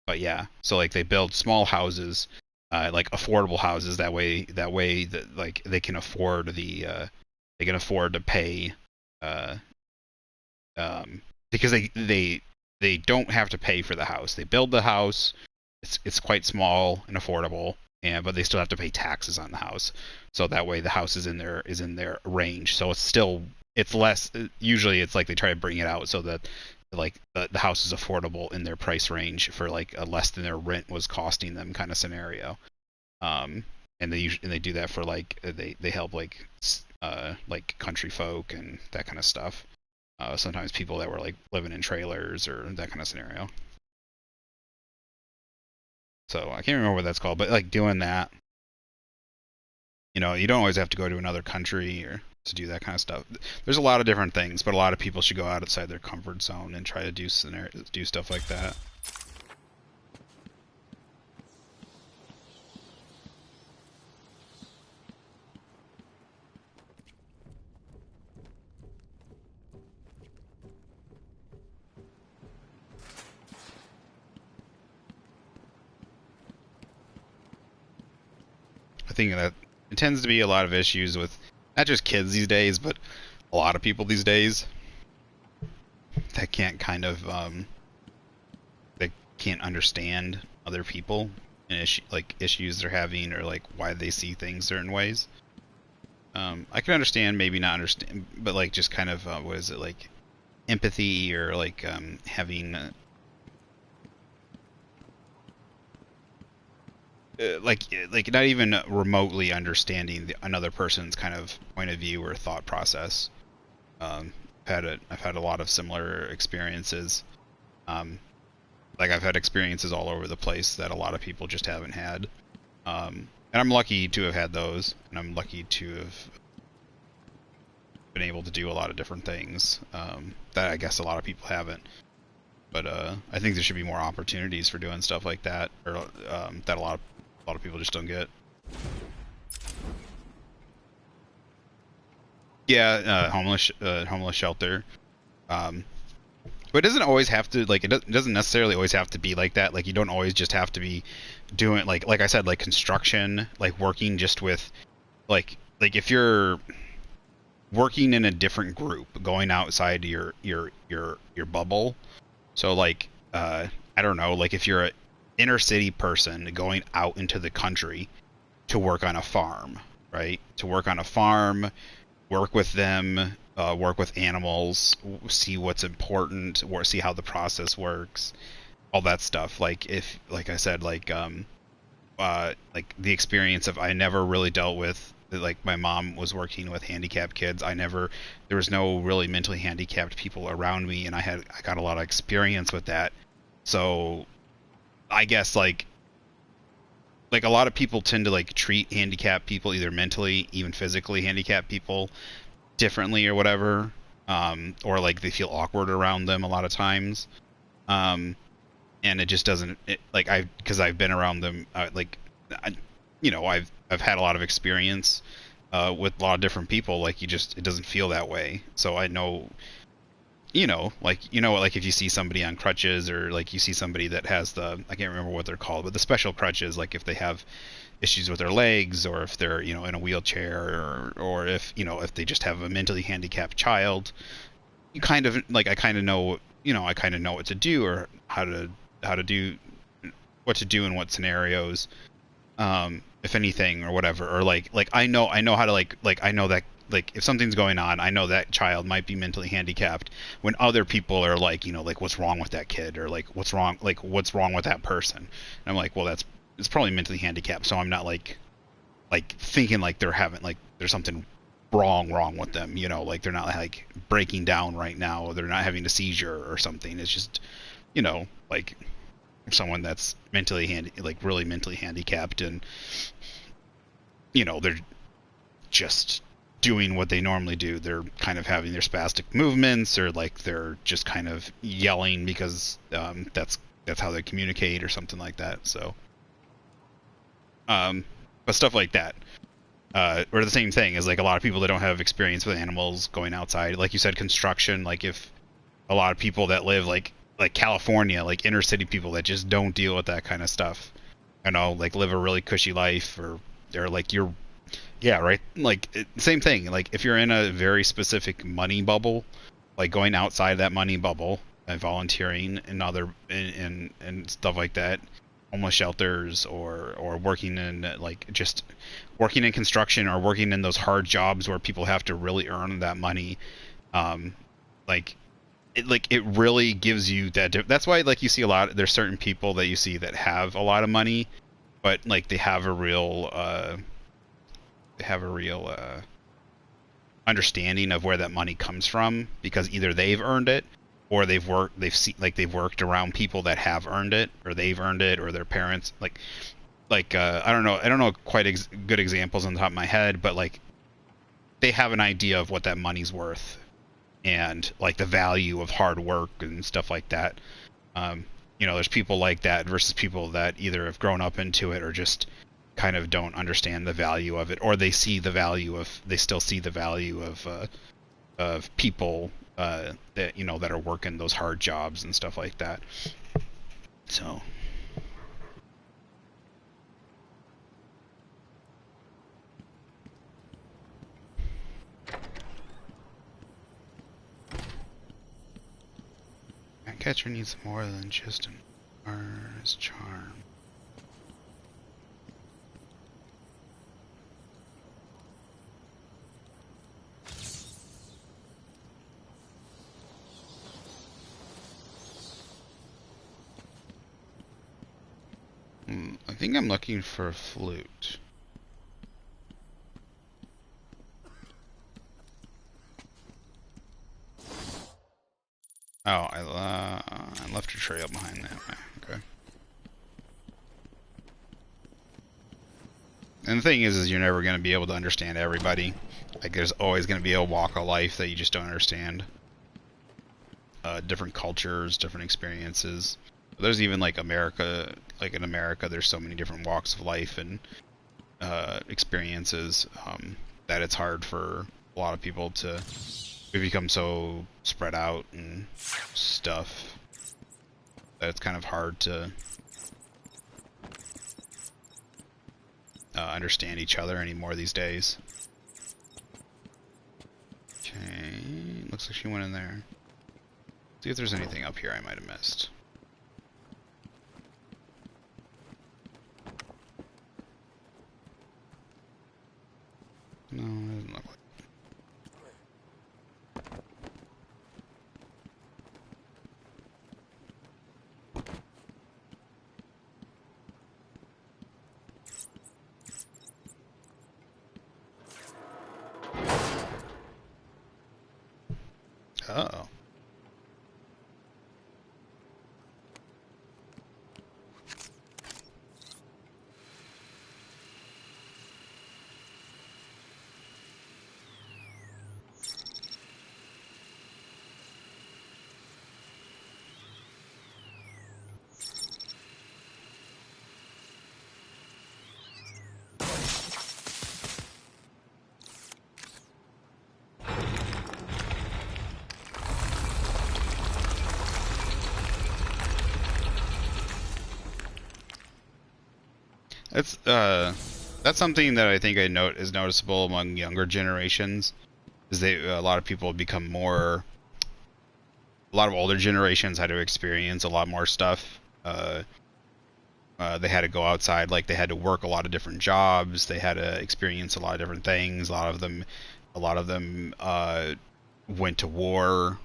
but yeah, so like they build small houses, like affordable houses, that way that like they can afford to pay, uh, because they don't have to pay for the house. They build the house. It's quite small and affordable, but they still have to pay taxes on the house. So that way the house is in their range. So it's less. Usually it's like they try to bring it out so that like the house is affordable in their price range for like a less than their rent was costing them kind of scenario. And they do that for like they help like country folk and that kind of stuff. Sometimes people that were like living in trailers or that kind of scenario. So I can't remember what that's called, but like doing that, you know, you don't always have to go to another country or to do that kind of stuff. There's a lot of different things, but a lot of people should go outside their comfort zone and try to do stuff like that. something that it tends to be a lot of issues with not just kids these days, but a lot of people these days that can't kind of that can't understand other people and issues they're having, or like why they see things certain ways. I can understand, maybe not understand, but like just kind of what is it, like empathy, or like having like not even remotely understanding another person's kind of point of view or thought process. I've had a lot of similar experiences. Like I've had experiences all over the place that a lot of people just haven't had. And I'm lucky to have had those, and I'm lucky to have been able to do a lot of different things that I guess a lot of people haven't. But I think there should be more opportunities for doing stuff like that, or that a lot of people just don't get. Yeah, homeless shelter. But it doesn't always have to, like, it doesn't necessarily always have to be like that. Like, you don't always just have to be doing, like I said, like construction, like working just with, like if you're working in a different group, going outside your bubble. So like, I don't know, like if you're an inner city person going out into the country to work on a farm, right? To work on a farm, work with them, work with animals, see what's important, or see how the process works, all that stuff. Like if, like I said, like the experience of, I never really dealt with, like my mom was working with handicapped kids. There was no really mentally handicapped people around me, and I got a lot of experience with that. So I guess like a lot of people tend to like treat handicapped people, either mentally, even physically handicapped people, differently or whatever, or like they feel awkward around them a lot of times, and it just doesn't, because I've been around them, I've had a lot of experience with a lot of different people. Like it doesn't feel that way. So I know, like if you see somebody on crutches, or like you see somebody that has I can't remember what they're called, but the special crutches, like if they have issues with their legs, or if they're, in a wheelchair, or if, if they just have a mentally handicapped child, you kind of, like, I kind of know what to do, or how to do what to do in what scenarios, if anything, or whatever. Or like I know how to, like I know that, like, if something's going on, I know that child might be mentally handicapped, when other people are like, like, what's wrong with that kid, or like what's wrong with that person. And I'm like, well, it's probably mentally handicapped, so I'm not like thinking like they're having, like, there's something wrong with them, like they're not like breaking down right now, or they're not having a seizure or something. It's just, like someone that's really mentally handicapped, and they're just doing what they normally do. They're kind of having their spastic movements, or like they're just kind of yelling because that's how they communicate, or something like that. So but stuff like that, or the same thing is like a lot of people that don't have experience with animals going outside, like you said, construction. Like if a lot of people that live like California, like inner city people that just don't deal with that kind of stuff, like live a really cushy life, or they're like, yeah, right, like same thing. Like if you're in a very specific money bubble, like going outside that money bubble and volunteering and stuff like that, homeless shelters, or working in, like, just working in construction, or working in those hard jobs where people have to really earn that money, it really gives you that. That's why, like, you see there's certain people that you see that have a lot of money, but like they have a real understanding of where that money comes from, because either they've earned it, or they've worked around people that have earned it, or they've earned it, or their parents, I don't know quite good examples on the top of my head, but like they have an idea of what that money's worth, and like the value of hard work and stuff like that. There's people like that versus people that either have grown up into it, or just kind of don't understand the value of it, or they still see the value of people that that are working those hard jobs and stuff like that. So catcher needs more than just an Mars charm. I think I'm looking for a flute. Oh, I left a trail behind that way. Okay. And the thing is you're never going to be able to understand everybody. Like, there's always going to be a walk of life that you just don't understand. Different cultures, different experiences. There's even like America, like in America, there's so many different walks of life and experiences that it's hard for a lot of people to. We become so spread out and stuff that it's kind of hard to understand each other anymore these days. Okay, looks like she went in there. See if there's anything up here I might have missed. No, it doesn't look like. Uh-oh. That's something that I think I note is noticeable among younger generations. Is a lot of people become more. A lot of older generations had to experience a lot more stuff. They had to go outside, like they had to work a lot of different jobs. They had to experience a lot of different things. A lot of them went to war.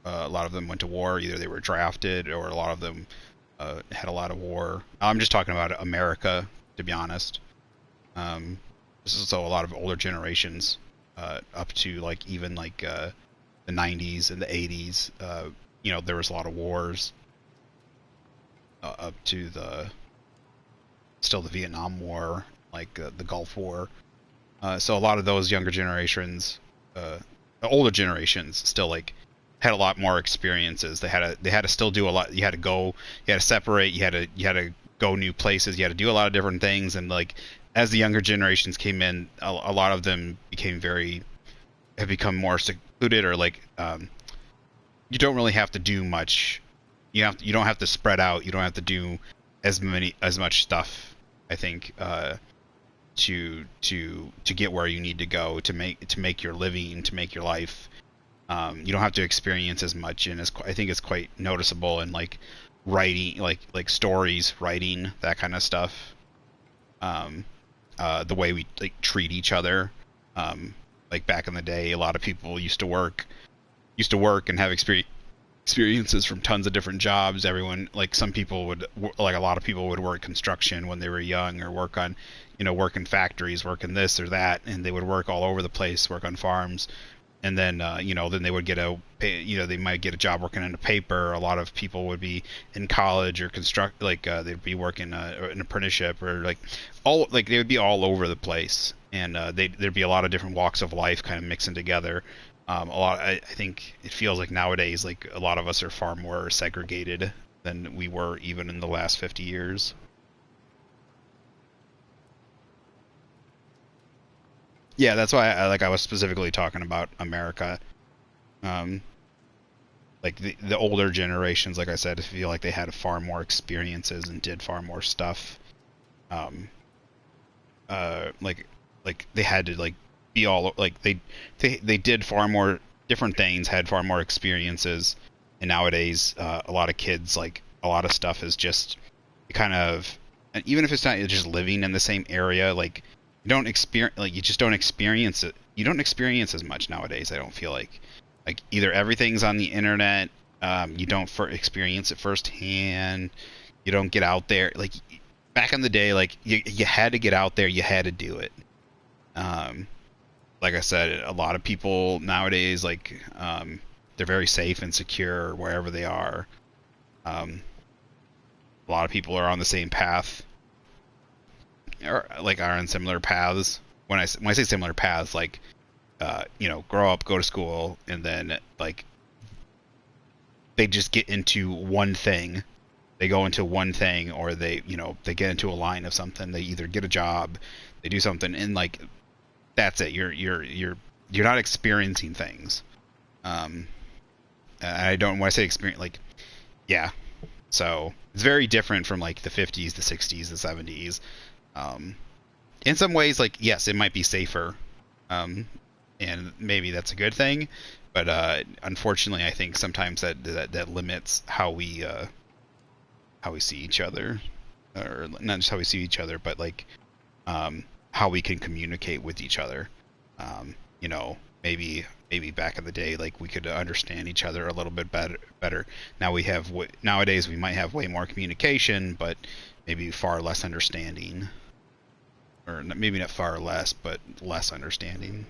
A lot of them went to war. Either they were drafted, or a lot of them had a lot of war. I'm just talking about America, to be honest. This is so a lot of older generations, up to like even like the 90s and the 80s. You know, there was a lot of wars up to the Vietnam War, like the Gulf War. So a lot of those younger generations, the older generations, still like had a lot more experiences. They had to still do a lot. You had to go. You had to separate. You had to go new places. You had to do a lot of different things. And like as the younger generations came in, a lot of them have become more secluded, or like you don't really have to do much. You don't have to spread out. You don't have to do as much stuff. I think to get where you need to go to make your living, to make your life. You don't have to experience as much, and I think it's quite noticeable in like writing, like stories, writing, that kind of stuff. The way we like treat each other. Like back in the day, a lot of people used to work and have experiences from tons of different jobs. Everyone, like some people would, like a lot of people would work construction when they were young, or work in factories, work in this or that, and they would work all over the place, work on farms. And then, then they would they might get a job working in a paper. A lot of people would be in college or they'd be working an apprenticeship, or they would be all over the place. And there'd be a lot of different walks of life kind of mixing together. I think it feels like nowadays, like a lot of us are far more segregated than we were even in the last 50 years. Yeah, that's why I was specifically talking about America. Like the older generations, like I said, feel like they had far more experiences and did far more stuff. Like they had to like be all like they did far more different things, had far more experiences, And nowadays, a lot of kids, like, a lot of stuff is just kind of, and even if it's not just living in the same area, like, you just don't experience it. You don't experience as much nowadays, I don't feel like. Like, either everything's on the internet, you don't experience it firsthand, you don't get out there. Like, back in the day, like, you had to get out there, you had to do it. Like I said, a lot of people nowadays, like, they're very safe and secure wherever they are. A lot of people are on the same path, or like are on similar paths. When I say similar paths, like, grow up, go to school, and then, like, they just get into one thing. They go into one thing, or they get into a line of something. They either get a job, they do something, and, like, that's it. You're not experiencing things. I don't, when I say experience, like, yeah. So it's very different from, like, the 50s, the 60s, the 70s. In some ways, like, yes, it might be safer, and maybe that's a good thing, but unfortunately, I think sometimes that limits how we see each other, or not just how we see each other, but, like, how we can communicate with each other. Maybe back in the day, like, we could understand each other a little bit better. Nowadays we might have way more communication, but maybe far less understanding, or maybe not far less, but less understanding.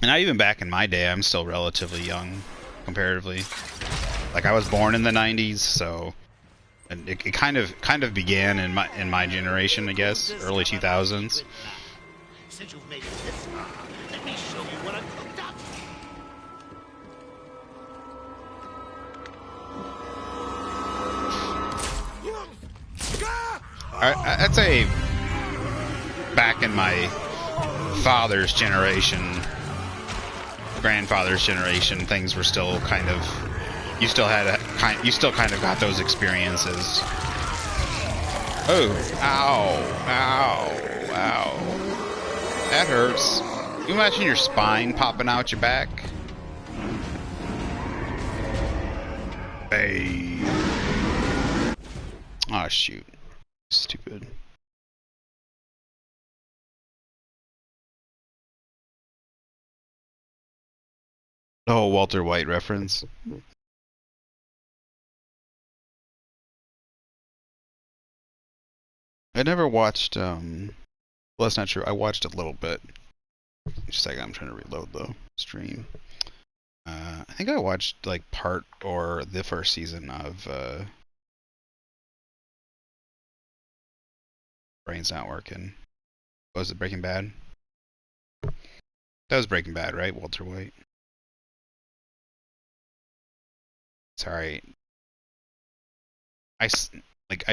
And not even back in my day, I'm still relatively young comparatively. Like, I was born in the 90s, so, and it kind of began in my generation, I guess, early 2000s. Since you've made it this far, let me show you what I've cooked up. I'd say back in my father's generation, grandfather's generation, things were still kind of, you still kind of got those experiences. Oh, ow, that hurts. Can you imagine your spine popping out your back? Hey. Oh, shoot. Stupid. Oh, Walter White reference. I never watched, well, that's not true. I watched a little bit. Just a second, I'm trying to reload the stream. I think I watched, like, part or the first season of, Brain's Not Working. Was it Breaking Bad? That was Breaking Bad, right? Walter White. Sorry. I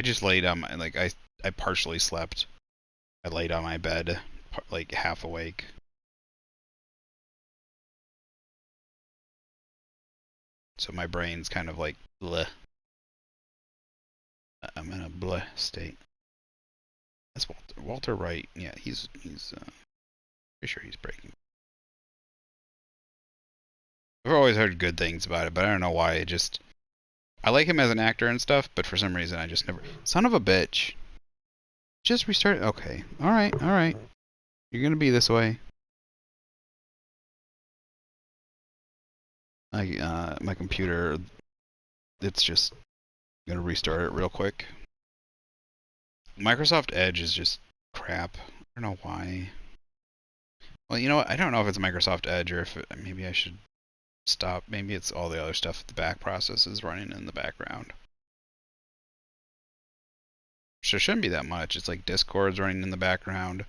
just laid on my, like, I partially slept. I laid on my bed, like, half awake. So my brain's kind of like, bleh. I'm in a bleh state. That's Walter White. Yeah, he's pretty sure he's Breaking. I've always heard good things about it, but I don't know why. I like him as an actor and stuff, but for some reason I just never. Son of a bitch. Just restart. Okay. All right. You're gonna be this way. My computer. It's just gonna restart it real quick. Microsoft Edge is just crap. I don't know why. Well, you know what? I don't know if it's Microsoft Edge or if maybe I should stop. Maybe it's all the other stuff. The back process is running in the background. So it shouldn't be that much. It's like Discord's running in the background.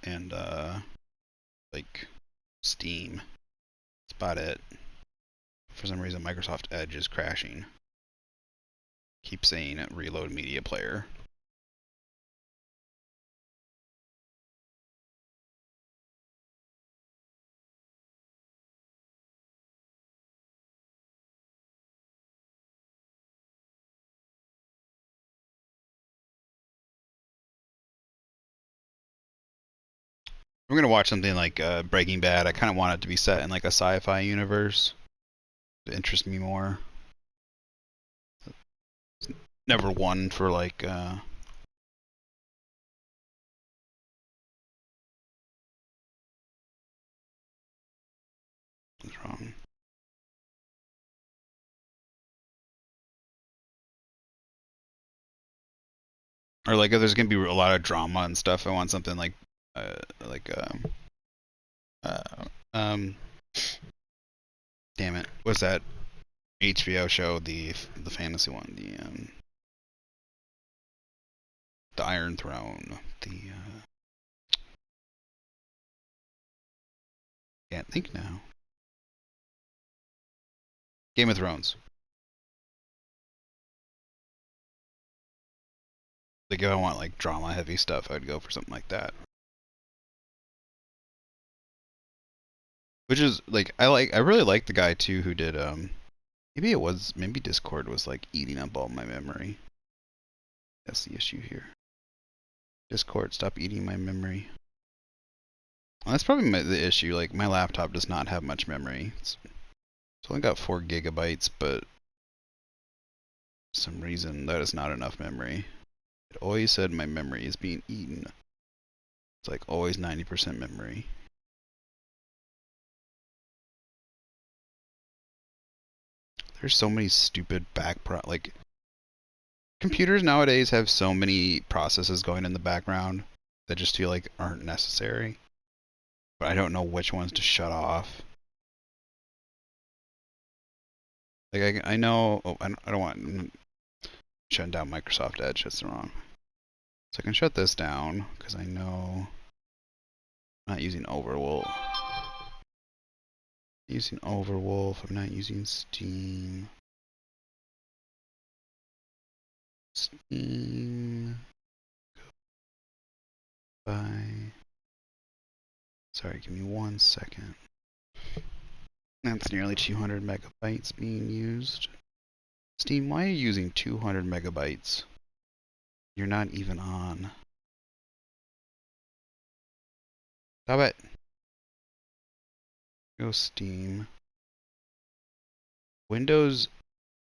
And, like, Steam. That's about it. For some reason, Microsoft Edge is crashing. Keep saying reload media player. I'm gonna watch something like Breaking Bad. I kind of want it to be set in like a sci-fi universe to interest me more. Never one for like what's wrong? Or like if there's gonna be a lot of drama and stuff, I want something like uh like um uh, um damn it, what's that HBO show, the fantasy one, the Iron Throne, the can't think now. Game of Thrones. Like if I want like drama heavy stuff, I'd go for something like that. Which is like I really like the guy too who did maybe Discord was like eating up all my memory. That's the issue here. Discord, stop eating my memory. Well, that's probably the issue. Like my laptop does not have much memory. It's only got 4 gigabytes, but for some reason that is not enough memory. It always said my memory is being eaten. It's like always 90% memory. There's so many stupid like computers nowadays have so many processes going in the background that just feel like aren't necessary. But I don't know which ones to shut off. Like I know, I don't want shutting down Microsoft Edge. That's wrong. So I can shut this down because I know I'm not using Overwolf. Using Overwolf. I'm not using Steam. Steam. Bye. Sorry, give me 1 second. That's nearly 200 megabytes being used. Steam, why are you using 200 megabytes? You're not even on. Stop it. Go Steam. Windows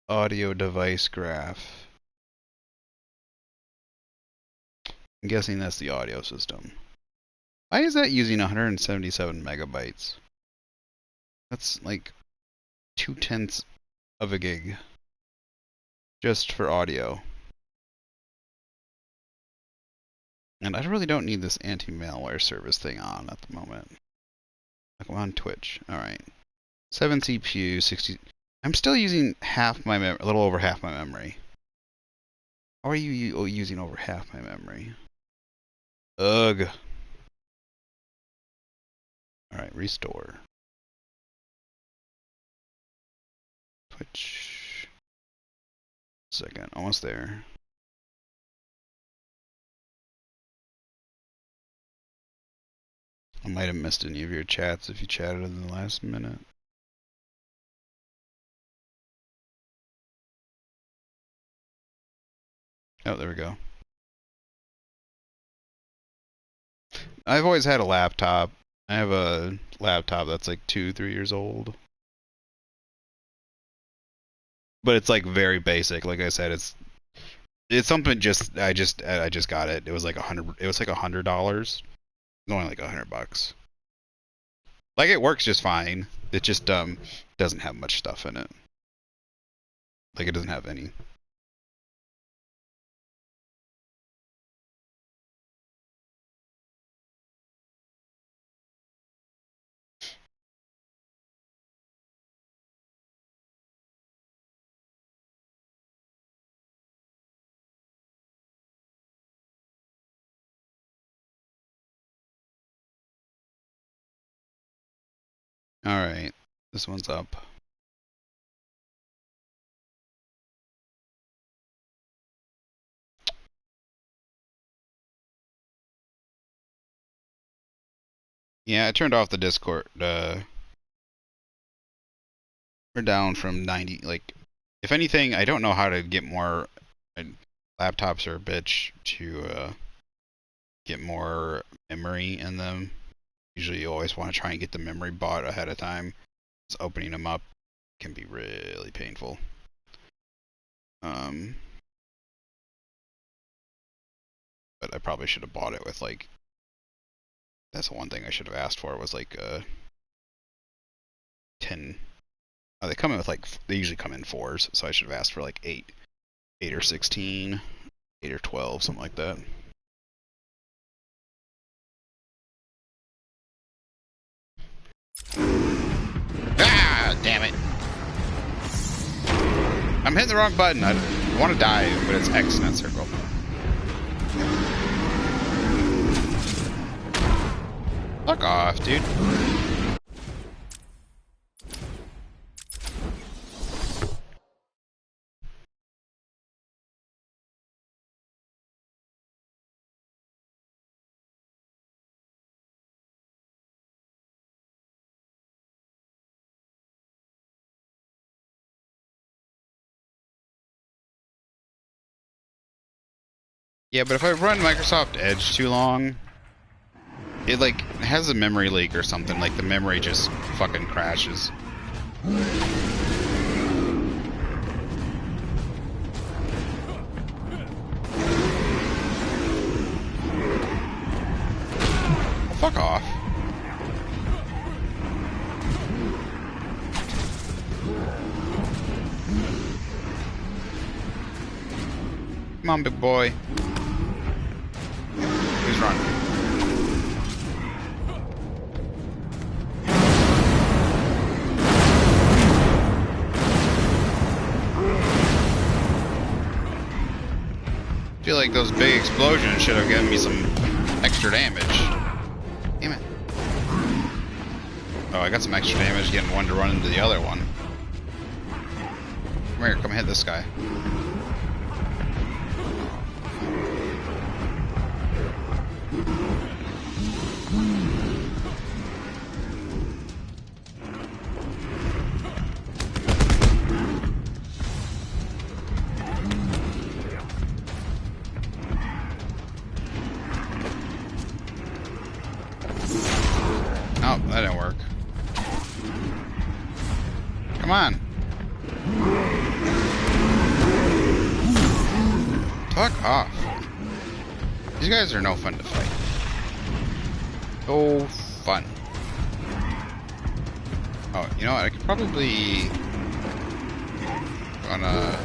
audio device graph. I'm guessing that's the audio system. Why is that using 177 megabytes? That's like 2/10 of a gig. Just for audio. And I really don't need this anti-malware service thing on at the moment. Like I'm on Twitch. Alright. 7 CPU, 60... I'm still using half my a little over half my memory. How are you using over half my memory? Ugh. Alright, restore. Twitch. Second, almost there. I might have missed any of your chats if you chatted in the last minute. Oh, there we go. I've always had a laptop. I have a laptop that's like 2-3 years old. But it's like very basic. Like I said, it's something I just got it. It was like $100. Only like $100. Like it works just fine. It just doesn't have much stuff in it. Like it doesn't have any. Alright. This one's up. Yeah, I turned off the Discord. We're down from 90. Like, if anything, I don't know how to get more. Laptops are a bitch to get more memory in them. Usually you always want to try and get the memory bought ahead of time. So opening them up can be really painful. But I probably should have bought it with like, that's the one thing I should have asked for, was like 10. They come in with like, they usually come in 4s, so I should have asked for like 8 or 16, 8 or 12, something like that. Ah, damn it. I'm hitting the wrong button. I want to die, but it's X, not circle. Fuck off, dude. Yeah, but if I run Microsoft Edge too long, it like has a memory leak or something. Like the memory just fucking crashes. Fuck off. Come on, big boy. Please run. I feel like those big explosions should have given me some extra damage. Damn it. Oh, I got some extra damage getting one to run into the other one. Come here, come hit this guy. Oh, that didn't work. Come on. Fuck off. These guys are no fun to fight. So fun. Oh, you know what? I could probably... Gonna...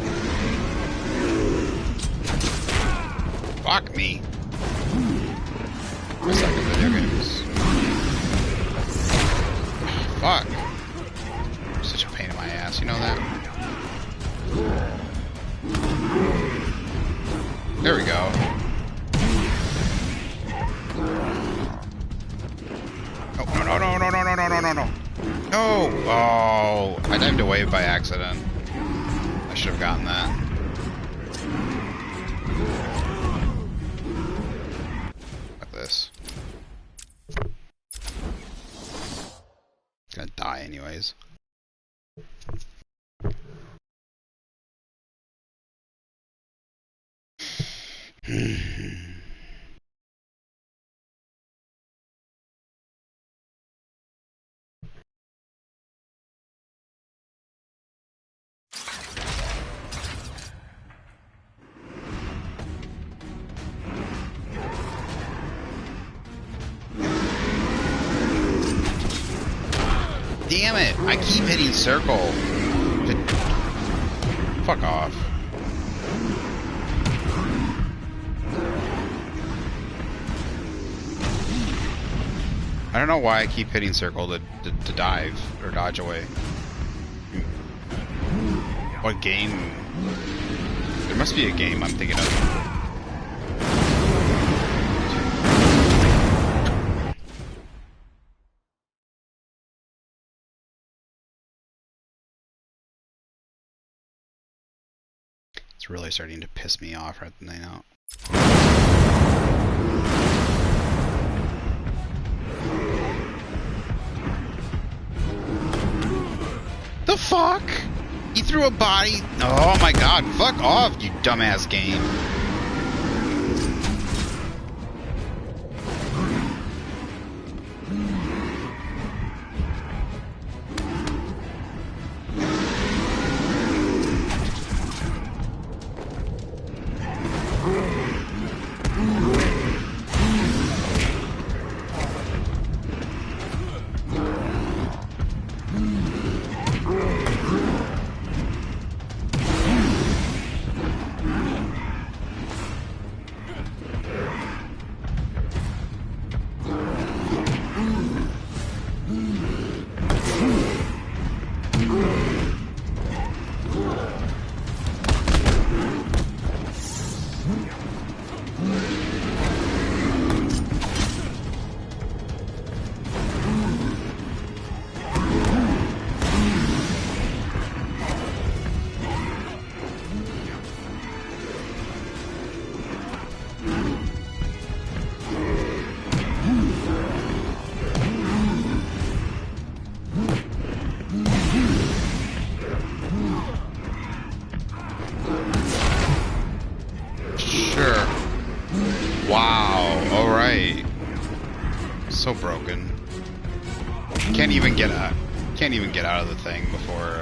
Fuck me. I suck at video games. Fuck. I'm such a pain in my ass, you know that? There we go. Oh, no. No! Oh, I dived away by accident. I should have gotten that. Fuck this. Gonna die anyways. Damn it! I keep hitting circle. Fuck off. I don't know why I keep hitting circle to dive or dodge away. What game? There must be a game I'm thinking of. It's really starting to piss me off right now. The fuck? He threw a body? Oh my god, fuck off, you dumbass game. So broken. Can't even get out. Can't even get out of the thing before.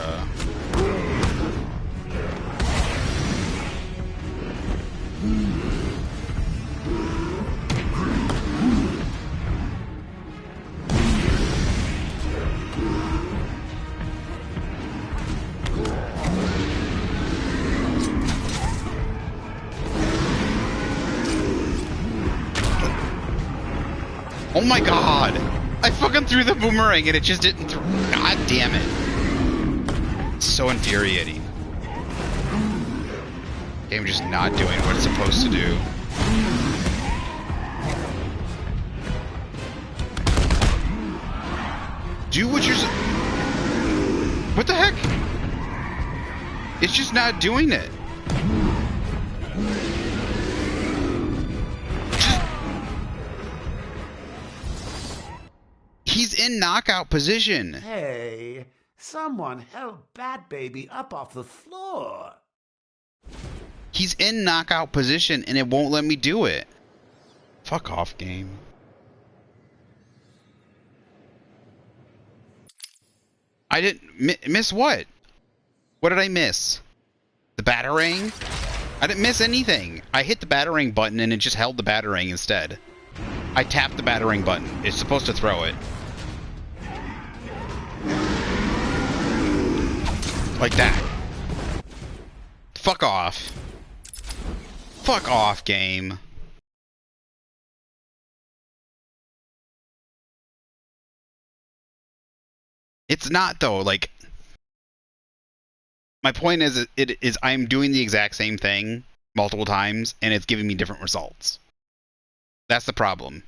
Oh my god! I fucking threw the boomerang and it just didn't throw. God damn it. It's so infuriating. Game just not doing what it's supposed to do. Do what you're... What the heck? It's just not doing it. He's in knockout position. Hey, someone help Bat Baby up off the floor. He's in knockout position and it won't let me do it. Fuck off, game. I didn't miss what? What did I miss? The batarang? I didn't miss anything. I hit the batarang button and it just held the batarang instead. I tapped the batarang button. It's supposed to throw it. Like that. Fuck off. Fuck off, game. It's not, though. Like, my point is, I'm doing the exact same thing multiple times, and it's giving me different results. That's the problem.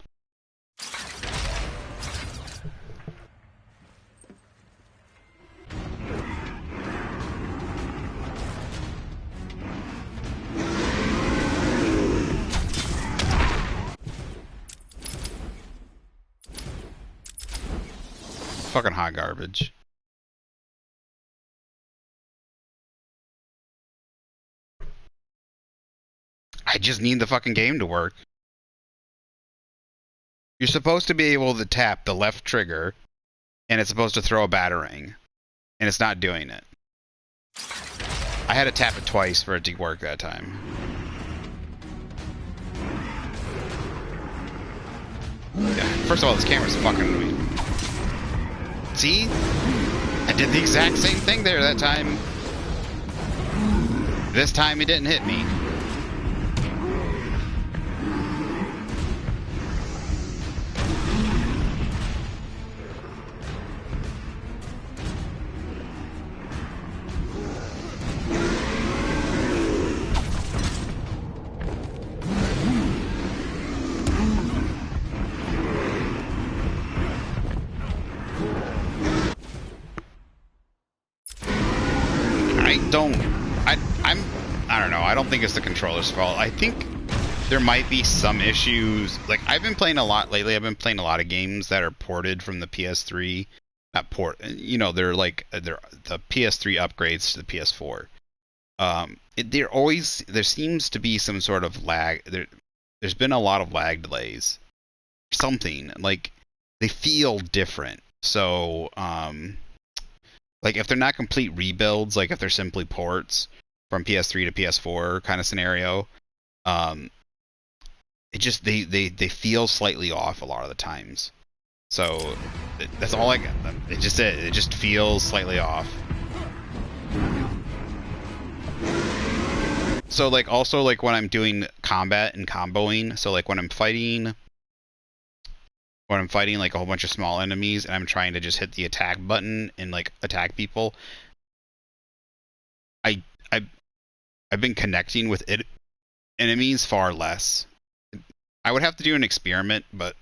Fucking hot garbage. I just need the fucking game to work. You're supposed to be able to tap the left trigger, and it's supposed to throw a batarang, and it's not doing it. I had to tap it twice for it to work that time. Yeah, first of all, this camera's fucking with me. See? I did the exact same thing there that time. This time it didn't hit me. I don't know. I don't think it's the controller's fault. I think there might be some issues. Like, I've been playing a lot lately. I've been playing a lot of games that are ported from the PS3. Not port. You know, they're like they're the PS3 upgrades to the PS4. There seems to be some sort of lag. There's been a lot of lag delays. Something like they feel different. So, like if they're not complete rebuilds, like if they're simply ports from PS3 to PS4 kind of scenario, it just they feel slightly off a lot of the times. So that's all I got. It just feels slightly off. So like also like when I'm doing combat and comboing, so like when I'm fighting like a whole bunch of small enemies and I'm trying to just hit the attack button and like attack people, I've been connecting with enemies far less. I would have to do an experiment, but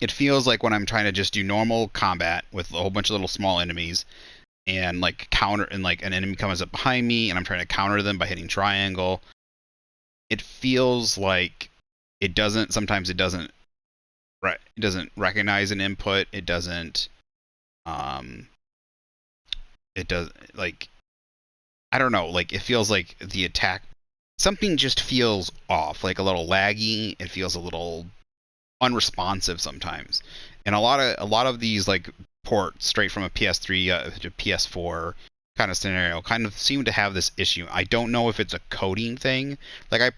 it feels like when I'm trying to just do normal combat with a whole bunch of little small enemies and like counter, and like an enemy comes up behind me and I'm trying to counter them by hitting triangle, it feels like sometimes it doesn't recognize an input. It does like, I don't know, like it feels like the attack, something just feels off, like a little laggy. It feels a little unresponsive sometimes. And a lot of these like ports straight from a PS3 to PS4 kind of scenario kind of seem to have this issue. I don't know if it's a coding thing. I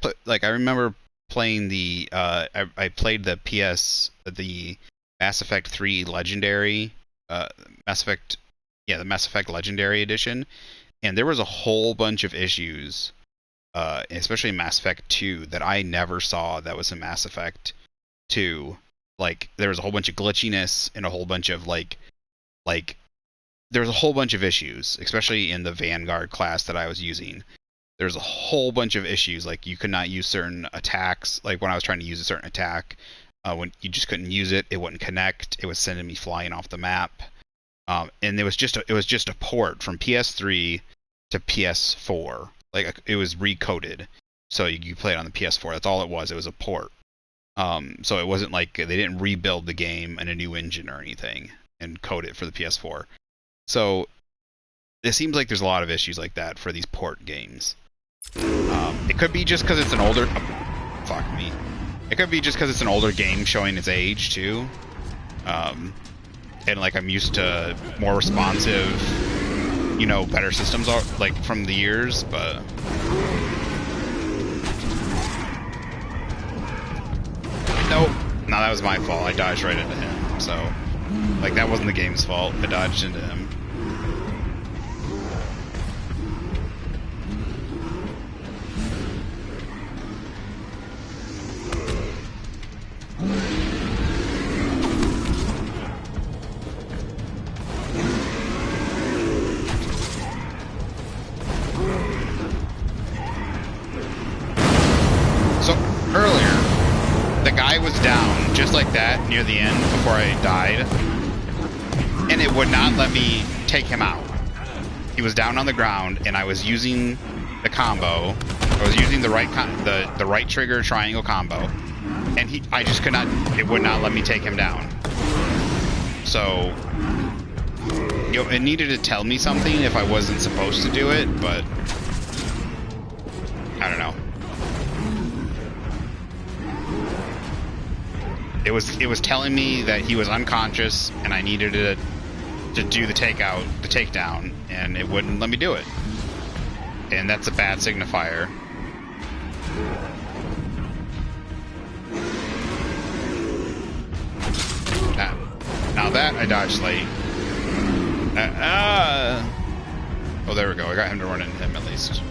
remember playing I played the Mass Effect 3 Legendary Mass Effect the Mass Effect Legendary Edition, and there was a whole bunch of issues, especially Mass Effect 2, that I never saw that was in Mass Effect 2. Like, there was a whole bunch of glitchiness and a whole bunch of like there was a whole bunch of issues, especially in the Vanguard class that I was using. There's a whole bunch of issues, like you could not use certain attacks. Like when I was trying to use a certain attack, when you just couldn't use it, it wouldn't connect. It was sending me flying off the map. And it was just a port from PS3 to PS4. Like it was recoded, so you play it on the PS4. That's all it was. It was a port. So it wasn't like they didn't rebuild the game in a new engine or anything and code it for the PS4. So it seems like there's a lot of issues like that for these port games. It could be just because it's an older... Oh, fuck me. It could be just because it's an older game showing its age, too. And, like, I'm used to more responsive, better systems, like, from the years, but... Nope. No, that was my fault. I dodged right into him, so... Like, that wasn't the game's fault. I dodged into him. So, earlier, the guy was down, just like that, near the end, before I died. And it would not let me take him out. He was down on the ground, and I was using the combo. I was using the right trigger triangle combo, and I just could not. It would not let me take him down. So, it needed to tell me something if I wasn't supposed to do it, but I don't know. It was telling me that he was unconscious, and I needed to do the takedown, and it wouldn't let me do it. And that's a bad signifier. Now that I dodged late. Oh, there we go. I got him to run into him at least.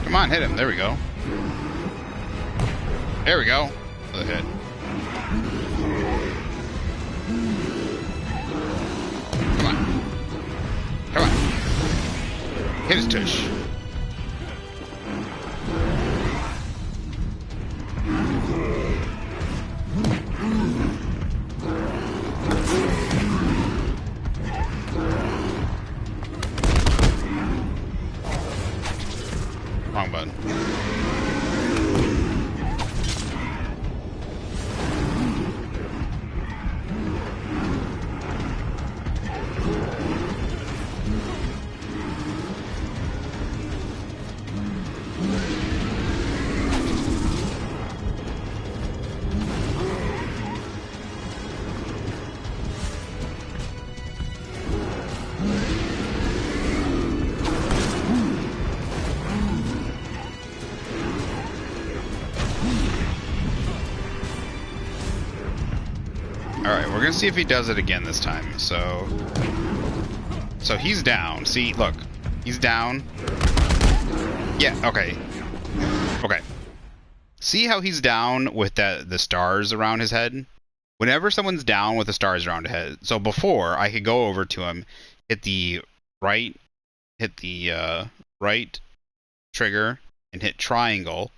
Come on, hit him. There we go. There we go. Another hit. Come on. Come on. Hit his tush. Wrong button. Alright, we're gonna see if he does it again this time. So he's down. See, look. He's down. Yeah, okay. Okay. See how he's down with the stars around his head? Whenever someone's down with the stars around his head. So before, I could go over to him, hit the right trigger, and hit triangle,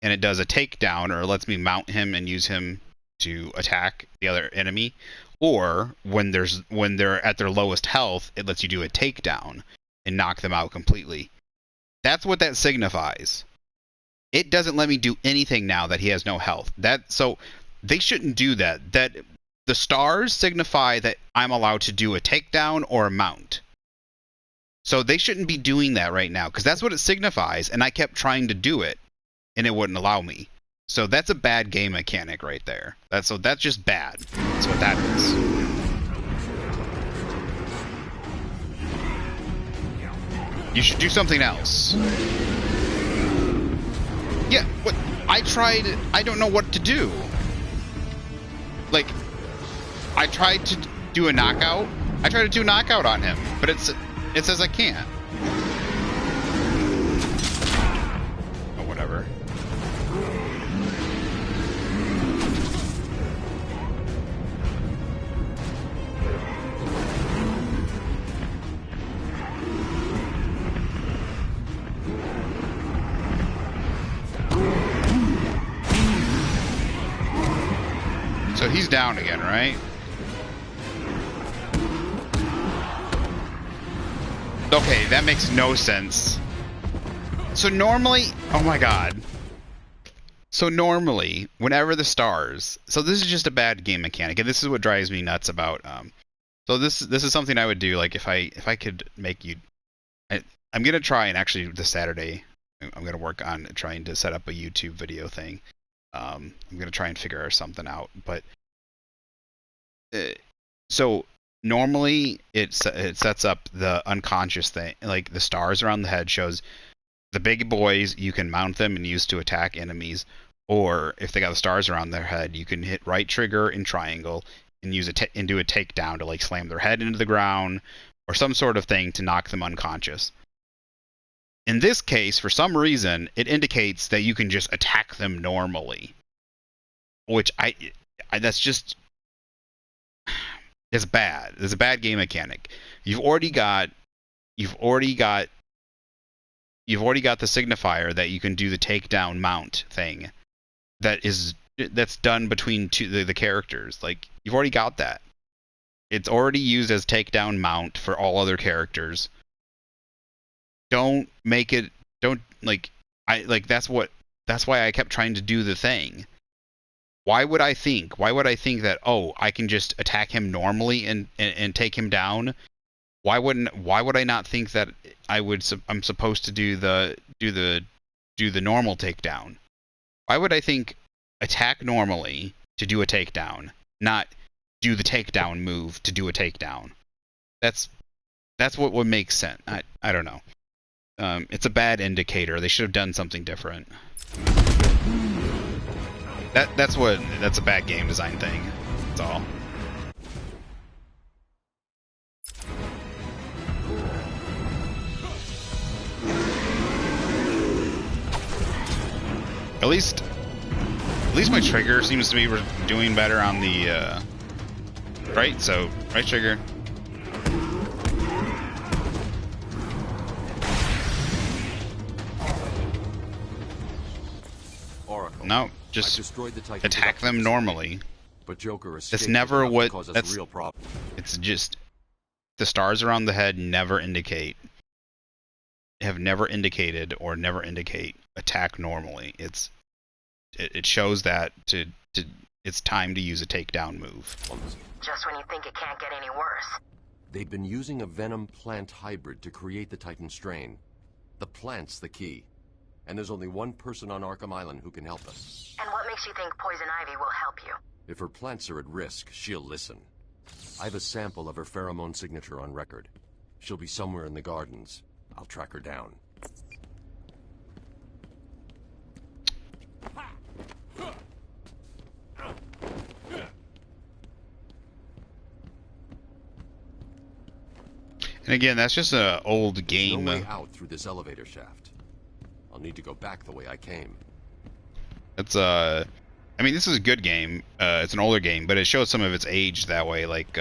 and it does a takedown, or lets me mount him and use him to attack the other enemy. Or when they're at their lowest health, it lets you do a takedown, and knock them out completely. That's what that signifies. It doesn't let me do anything now that he has no health. So they shouldn't do that. That the stars signify that I'm allowed to do a takedown or a mount. So they shouldn't be doing that right now, because that's what it signifies, and I kept trying to do it, and it wouldn't allow me. So that's a bad game mechanic right there. That's just bad. That's what that is. You should do something else. Yeah, what? I tried, I don't know what to do. Like, I tried to do a knockout. I tried to do a knockout on him, but it says I can't. Oh, whatever. So he's down again, right? Okay, that makes no sense. So normally, oh my god. So normally, whenever the stars, so this is just a bad game mechanic, and this is what drives me nuts about. So this is something I would do, like if I could make you, I'm gonna try, and actually this Saturday, I'm gonna work on trying to set up a YouTube video thing. I'm gonna try and figure something out, but so normally it sets up the unconscious thing, like the stars around the head shows the big boys, you can mount them and use to attack enemies, or if they got the stars around their head, you can hit right trigger and triangle and use and do a takedown to like slam their head into the ground or some sort of thing to knock them unconscious. In this case, for some reason, it indicates that you can just attack them normally, which that's just, it's bad. It's a bad game mechanic. You've already got the signifier that you can do the takedown mount thing. That's done between the characters. Like, you've already got that. It's already used as takedown mount for all other characters. Don't make it. Don't that's why I kept trying to do the thing. Why would I think that, oh, I can just attack him normally and take him down? Why would I not think that I'm supposed to do the normal takedown? Why would I think attack normally to do a takedown, not do the takedown move to do a takedown? That's what would make sense. I don't know. It's a bad indicator. They should have done something different. That's a bad game design thing. That's all. At least my trigger seems to be doing better on the right. So right trigger. Oracle. No, just attack them normally. But Joker that's never what. That's real problem. It's just the stars around the head have never indicated or never indicate attack normally. It shows that it's time to use a takedown move. Just when you think it can't get any worse. They've been using a venom plant hybrid to create the Titan strain. The plant's the key. And there's only one person on Arkham Island who can help us. And what makes you think Poison Ivy will help you? If her plants are at risk, she'll listen. I have a sample of her pheromone signature on record. She'll be somewhere in the gardens. I'll track her down. And again, that's just an old game. There's no way out through this elevator shaft. I'll need to go back the way I came. It's I mean, this is a good game. It's an older game, but it shows some of its age that way, like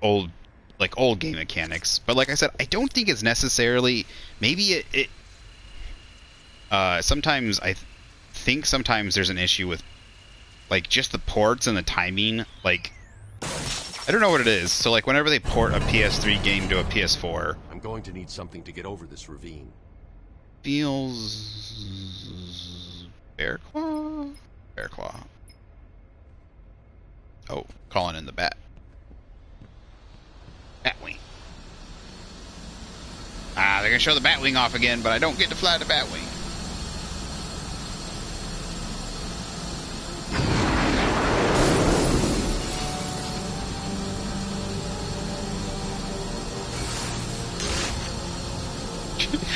old game mechanics. But like I said, I don't think it's necessarily. Maybe it sometimes I think sometimes there's an issue with like just the ports and the timing. Like I don't know what it is. So like whenever they port a PS3 game to a PS4, I'm going to need something to get over this ravine. feels bear claw. Bear claw. Oh, calling in the bat. Batwing. Ah, they're gonna show the Batwing off again, but I don't get to fly the Batwing.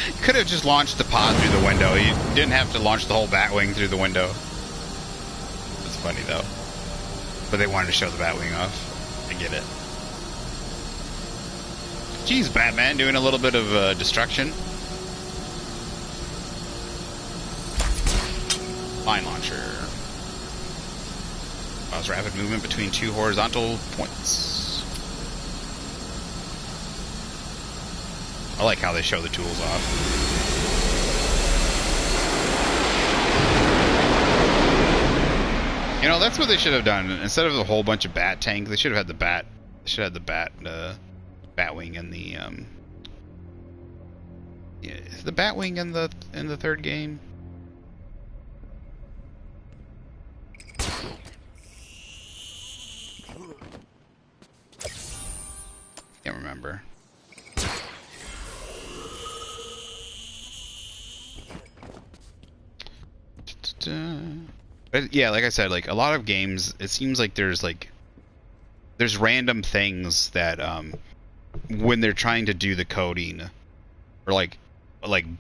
You could have just launched the pod through the window. You didn't have to launch the whole Batwing through the window. That's funny though. But they wanted to show the Batwing off. I get it. Jeez, Batman doing a little bit of destruction. Mine launcher. Allows rapid movement between two horizontal points. I like how they show the tools off. You know, that's what they should have done. Instead of a whole bunch of bat tank, they should have had the bat. They should have had the Batwing and the yeah, is the Batwing in the third game? Can't remember. But yeah, like I said, like a lot of games, it seems like there's random things that when they're trying to do the coding, or like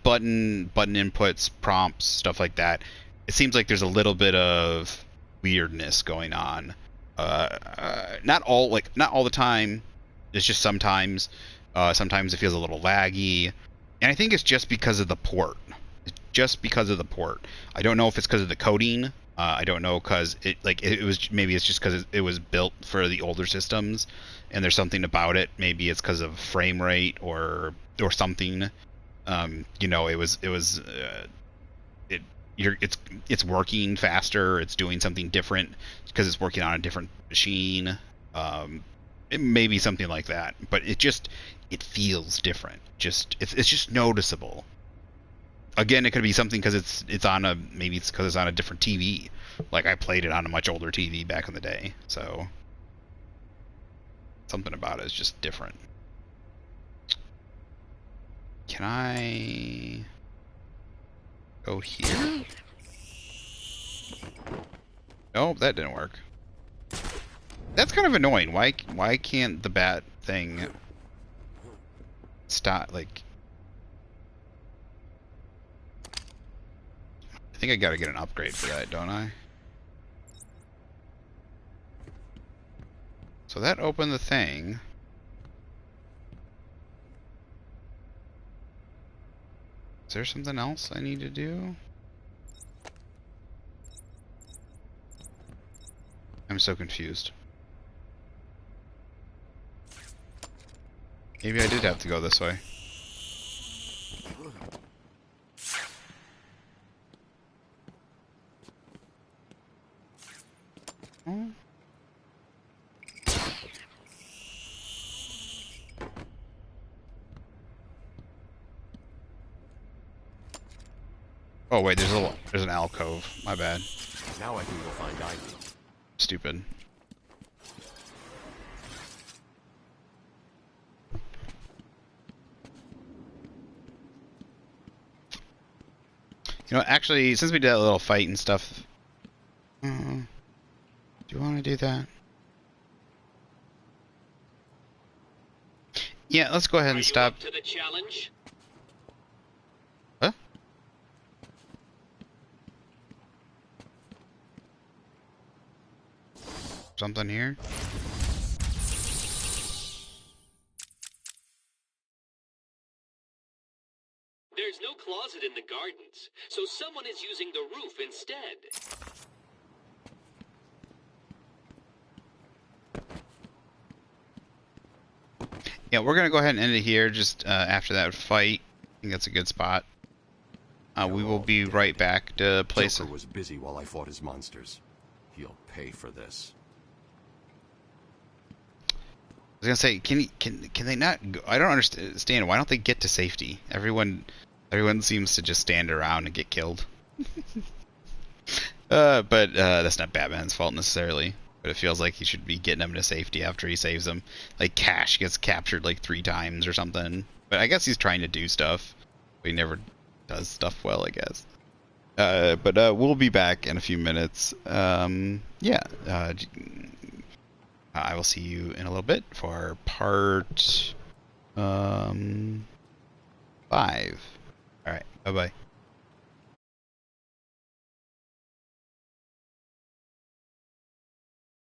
button inputs, prompts, stuff like that, it seems like there's a little bit of weirdness going on. Not all the time. It's just sometimes. Sometimes it feels a little laggy, and I think it's just because of the port. It's just because of the port. I don't know if it's because of the coding. I don't know, because it was, maybe it's just because it was built for the older systems, and there's something about it. Maybe it's because of frame rate or something. You know, it's working faster. It's doing something different because it's working on a different machine. It may be something like that, but it feels different. It's just noticeable. Again, it could be something because maybe it's because it's on a different TV. Like I played it on a much older TV back in the day, so something about it is just different. Can I go here? Nope, that didn't work. That's kind of annoying. Why can't the bat thing stop? Like, I think I gotta get an upgrade for that, don't I? So that opened the thing. Is there something else I need to do? I'm so confused. Maybe I did have to go this way. Oh. Oh wait, there's an alcove. My bad. Now I can go find Ivy. Stupid. You know, actually, since we did that little fight and stuff, do you want to do that? Yeah, let's go ahead and stop. Up to the challenge? Huh? Something here? There's no closet in the gardens, so someone is using the roof instead. Yeah, we're gonna go ahead and end it here. Just after that fight, I think that's a good spot. We will be right back to play some. Joker was busy while I fought his monsters. He'll pay for this. was gonna say, can they not go? I don't understand. Why don't they get to safety? Everyone seems to just stand around and get killed. But that's not Batman's fault necessarily. But it feels like he should be getting them to safety after he saves them. Like Cash gets captured like 3 times or something. But I guess he's trying to do stuff. But he never does stuff well, I guess. But we'll be back in a few minutes. Yeah. I will see you in a little bit for part 5. All right. Bye bye.